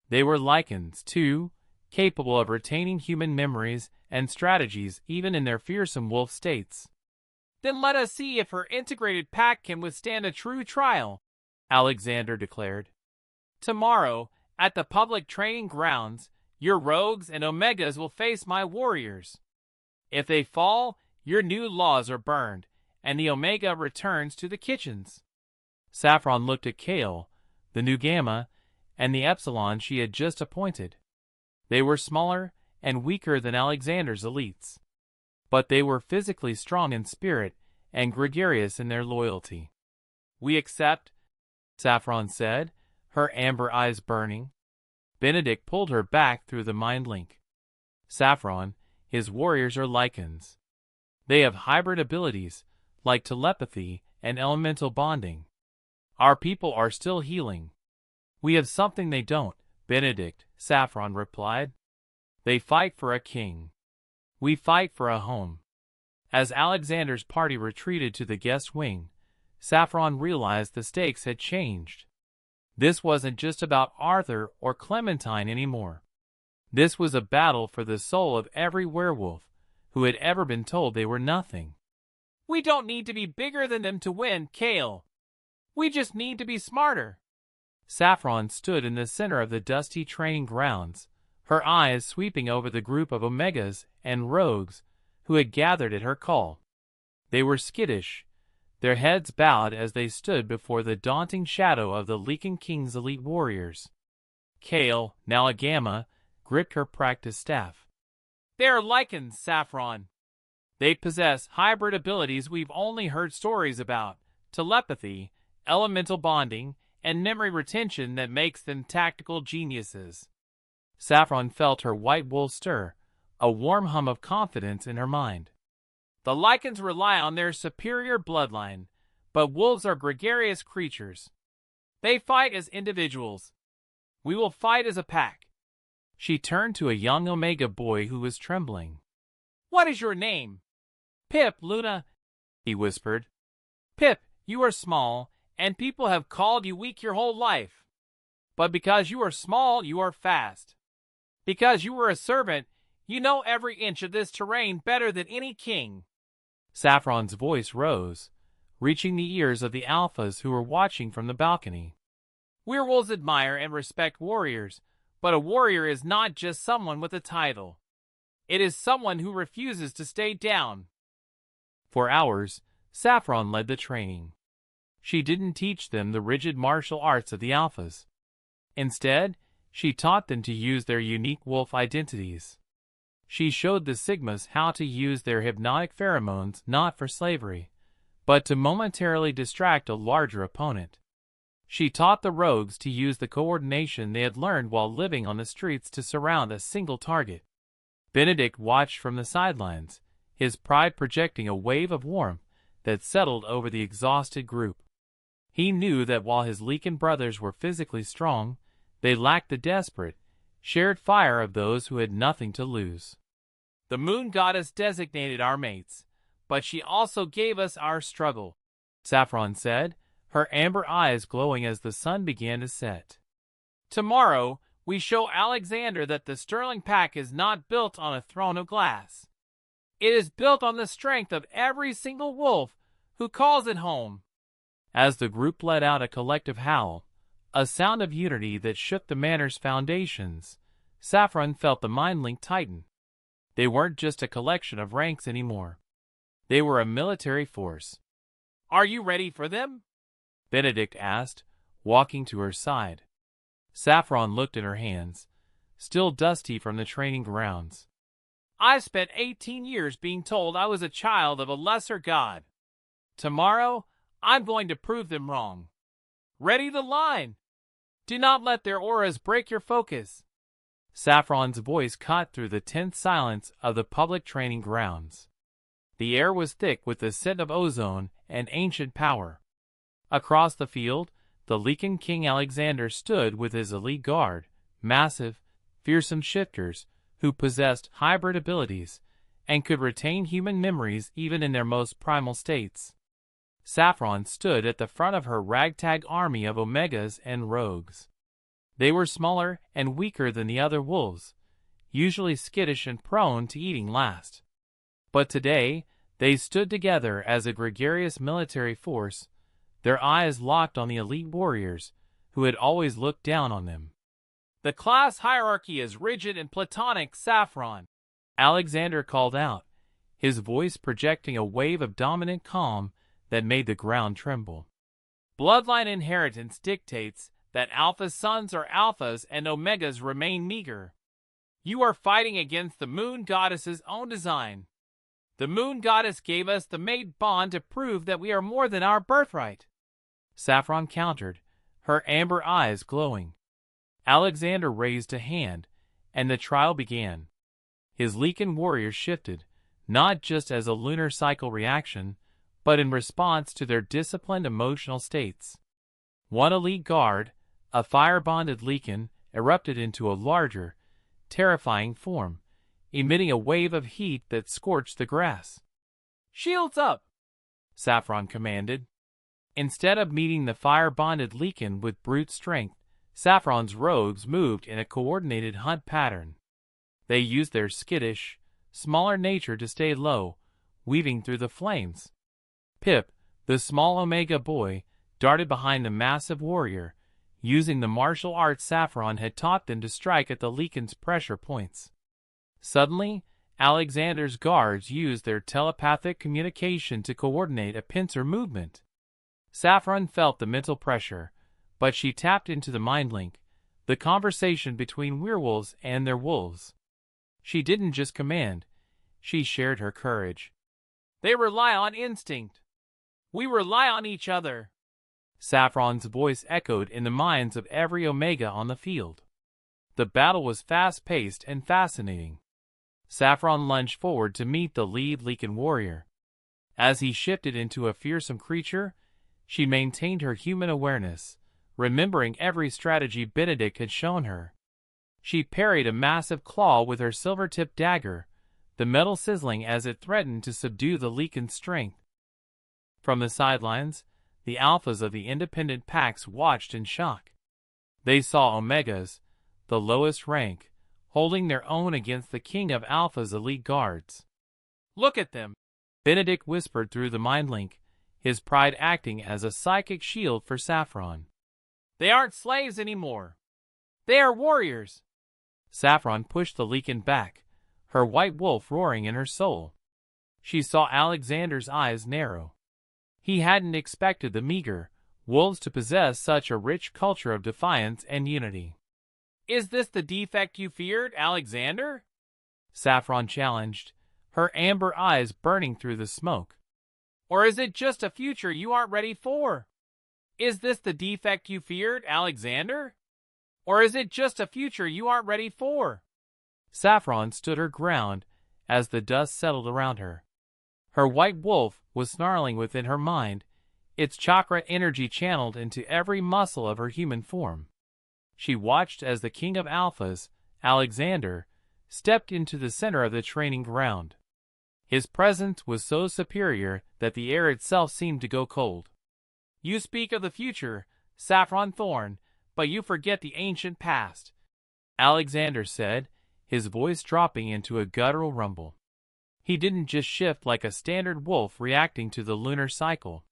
They were Lycans, too, capable of retaining human memories and strategies even in their fearsome wolf states. Then let us see if her integrated pack can withstand a true trial, Alexander declared. Tomorrow, at the public training grounds, your rogues and Omegas will face my warriors. If they fall, your new laws are burned, and the Omega returns to the kitchens. Saffron looked at Kale, the new Gamma, and the Epsilon she had just appointed. They were smaller and weaker than Alexander's elites. But they were physically strong in spirit and gregarious in their loyalty. We accept, Saffron said, her amber eyes burning. Benedict pulled her back through the mind link. Saffron, his warriors are Lycans. They have hybrid abilities, like telepathy and elemental bonding. Our people are still healing. We have something they don't, Benedict, Saffron replied. They fight for a king. We fight for a home. As Alexander's party retreated to the guest wing, Saffron realized the stakes had changed. This wasn't just about Arthur or Clementine anymore. This was a battle for the soul of every werewolf who had ever been told they were nothing. We don't need to be bigger than them to win, Kale. We just need to be smarter. Saffron stood in the center of the dusty training grounds, her eyes sweeping over the group of Omegas and rogues who had gathered at her call. They were skittish, their heads bowed as they stood before the daunting shadow of the Lycan King's elite warriors. Kale, now a Gamma, gripped her practice staff. They are Lycans, Saffron. They possess hybrid abilities we've only heard stories about, telepathy, elemental bonding, and memory retention that makes them tactical geniuses. Saffron felt her white wool stir, a warm hum of confidence in her mind. The Lycans rely on their superior bloodline, but wolves are gregarious creatures. They fight as individuals. We will fight as a pack. She turned to a young Omega boy who was trembling. What is your name? Pip, Luna, he whispered. Pip, you are small, and people have called you weak your whole life. But because you are small, you are fast. Because you were a servant, you know every inch of this terrain better than any king. Saffron's voice rose, reaching the ears of the alphas who were watching from the balcony. Werewolves admire and respect warriors, but a warrior is not just someone with a title. It is someone who refuses to stay down. For hours, Saffron led the training. She didn't teach them the rigid martial arts of the alphas. Instead, she taught them to use their unique wolf identities. She showed the Sigmas how to use their hypnotic pheromones not for slavery, but to momentarily distract a larger opponent. She taught the rogues to use the coordination they had learned while living on the streets to surround a single target. Benedict watched from the sidelines, his pride projecting a wave of warmth that settled over the exhausted group. He knew that while his Lycan brothers were physically strong, they lacked the desperate, shared fire of those who had nothing to lose. The moon goddess designated our mates, but she also gave us our struggle, Saffron said, her amber eyes glowing as the sun began to set. Tomorrow, we show Alexander that the Sterling Pack is not built on a throne of glass. It is built on the strength of every single wolf Who calls it home? As the group let out a collective howl, a sound of unity that shook the manor's foundations, Saffron felt the mind link tighten. They weren't just a collection of ranks anymore. They were a military force. Are you ready for them? Benedict asked, walking to her side. Saffron looked at her hands, still dusty from the training grounds. I spent 18 years being told I was a child of a lesser god. Tomorrow, I'm going to prove them wrong. Ready the line! Do not let their auras break your focus. Saffron's voice caught through the tense silence of the public training grounds. The air was thick with the scent of ozone and ancient power. Across the field, the Lycan King Alexander stood with his elite guard, massive, fearsome shifters who possessed hybrid abilities and could retain human memories even in their most primal states. Saffron stood at the front of her ragtag army of Omegas and Rogues. They were smaller and weaker than the other wolves, usually skittish and prone to eating last. But today, they stood together as a gregarious military force, their eyes locked on the elite warriors who had always looked down on them. The class hierarchy is rigid and platonic, Saffron, Alexander called out, his voice projecting a wave of dominant calm that made the ground tremble. Bloodline inheritance dictates that Alpha's sons are Alphas and Omegas remain meager. You are fighting against the Moon Goddess's own design. The Moon Goddess gave us the mate bond to prove that we are more than our birthright. Saffron countered, her amber eyes glowing. Alexander raised a hand, and the trial began. His Lycan warriors shifted, not just as a lunar cycle reaction, but in response to their disciplined emotional states. One elite guard, a fire-bonded Lycan, erupted into a larger, terrifying form, emitting a wave of heat that scorched the grass. Shields up! Saffron commanded. Instead of meeting the fire-bonded Lycan with brute strength, Saffron's rogues moved in a coordinated hunt pattern. They used their skittish, smaller nature to stay low, weaving through the flames. Pip, the small Omega boy, darted behind the massive warrior, using the martial arts Saffron had taught them to strike at the Lycan's pressure points. Suddenly, Alexander's guards used their telepathic communication to coordinate a pincer movement. Saffron felt the mental pressure, but she tapped into the mind link, the conversation between werewolves and their wolves. She didn't just command, she shared her courage. They rely on instinct. We rely on each other. Saffron's voice echoed in the minds of every Omega on the field. The battle was fast-paced and fascinating. Saffron lunged forward to meet the lead Lycan warrior. As he shifted into a fearsome creature, she maintained her human awareness, remembering every strategy Benedict had shown her. She parried a massive claw with her silver-tipped dagger, the metal sizzling as it threatened to subdue the Lycan's strength. From the sidelines, the Alphas of the independent packs watched in shock. They saw Omegas, the lowest rank, holding their own against the King of Alpha's elite guards. Look at them, Benedict whispered through the mind link, his pride acting as a psychic shield for Saffron. They aren't slaves anymore. They are warriors. Saffron pushed the Lycan back, her white wolf roaring in her soul. She saw Alexander's eyes narrow. He hadn't expected the meager wolves to possess such a rich culture of defiance and unity. Is this the defect you feared, Alexander? Saffron challenged, her amber eyes burning through the smoke. Or is it just a future you aren't ready for? Is this the defect you feared, Alexander? Or is it just a future you aren't ready for? Saffron stood her ground as the dust settled around her. Her white wolf was snarling within her mind, its chakra energy channeled into every muscle of her human form. She watched as the King of Alphas, Alexander, stepped into the center of the training ground. His presence was so superior that the air itself seemed to go cold. You speak of the future, Saffron Thorne, but you forget the ancient past, Alexander said, his voice dropping into a guttural rumble. He didn't just shift like a standard wolf reacting to the lunar cycle.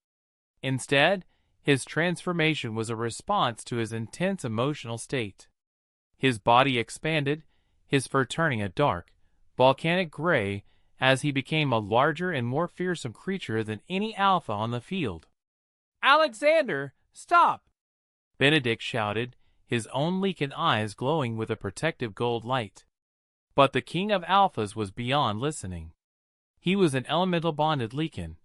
Instead, his transformation was a response to his intense emotional state. His body expanded, his fur turning a dark, volcanic gray as he became a larger and more fearsome creature than any alpha on the field. "Alexander, stop!" Benedict shouted, his own Lycan eyes glowing with a protective gold light. But the king of alphas was beyond listening. He was an elemental-bonded Lycan,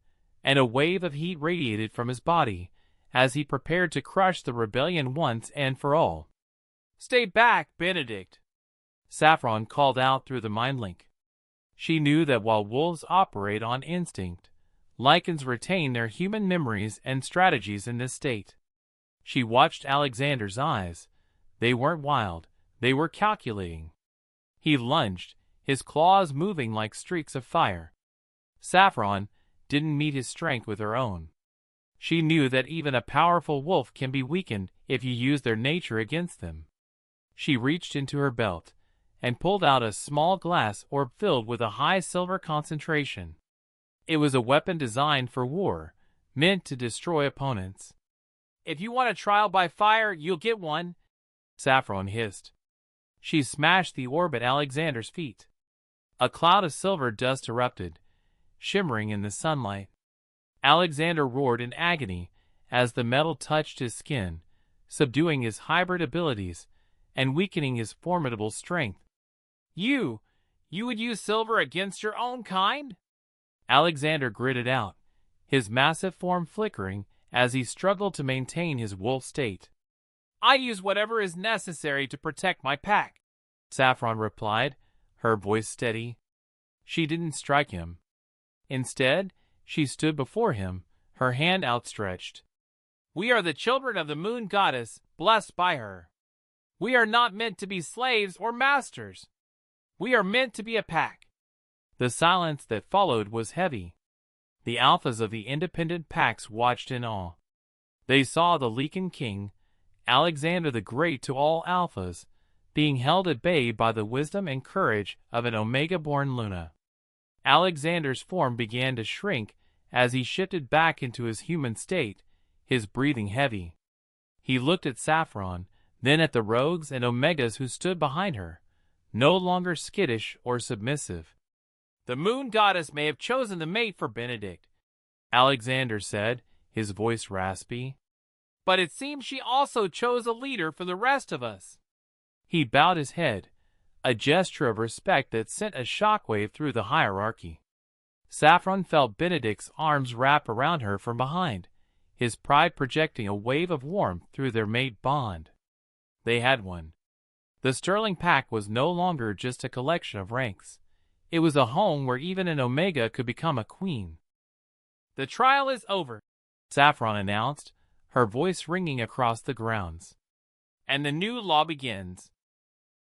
and a wave of heat radiated from his body as he prepared to crush the rebellion once and for all. "Stay back, Benedict!" Saffron called out through the mind link. She knew that while wolves operate on instinct, Lycans retain their human memories and strategies in this state. She watched Alexander's eyes. They weren't wild, they were calculating. He lunged, his claws moving like streaks of fire. Saffron didn't meet his strength with her own. She knew that even a powerful wolf can be weakened if you use their nature against them. She reached into her belt and pulled out a small glass orb filled with a high silver concentration. It was a weapon designed for war, meant to destroy opponents. "If you want a trial by fire, you'll get one," Saffron hissed. She smashed the orb at Alexander's feet. A cloud of silver dust erupted, shimmering in the sunlight. Alexander roared in agony as the metal touched his skin, subduing his hybrid abilities and weakening his formidable strength. You would use silver against your own kind?" Alexander gritted out, his massive form flickering as he struggled to maintain his wolf state. "I use whatever is necessary to protect my pack," Saffron replied, her voice steady. She didn't strike him. Instead, she stood before him, her hand outstretched. "We are the children of the moon goddess, blessed by her. We are not meant to be slaves or masters. We are meant to be a pack." The silence that followed was heavy. The alphas of the independent packs watched in awe. They saw the Lycan King, Alexander the Great to all alphas, being held at bay by the wisdom and courage of an Omega-born Luna. Alexander's form began to shrink as he shifted back into his human state, his breathing heavy. He looked at Saffron, then at the rogues and Omegas who stood behind her, no longer skittish or submissive. "The moon goddess may have chosen the mate for Benedict," Alexander said, his voice raspy. "But it seems she also chose a leader for the rest of us." He bowed his head, a gesture of respect that sent a shockwave through the hierarchy. Saffron felt Benedict's arms wrap around her from behind, his pride projecting a wave of warmth through their mate bond. They had one. The Sterling Pack was no longer just a collection of ranks. It was a home where even an Omega could become a queen. "The trial is over," Saffron announced, her voice ringing across the grounds. "And the new law begins.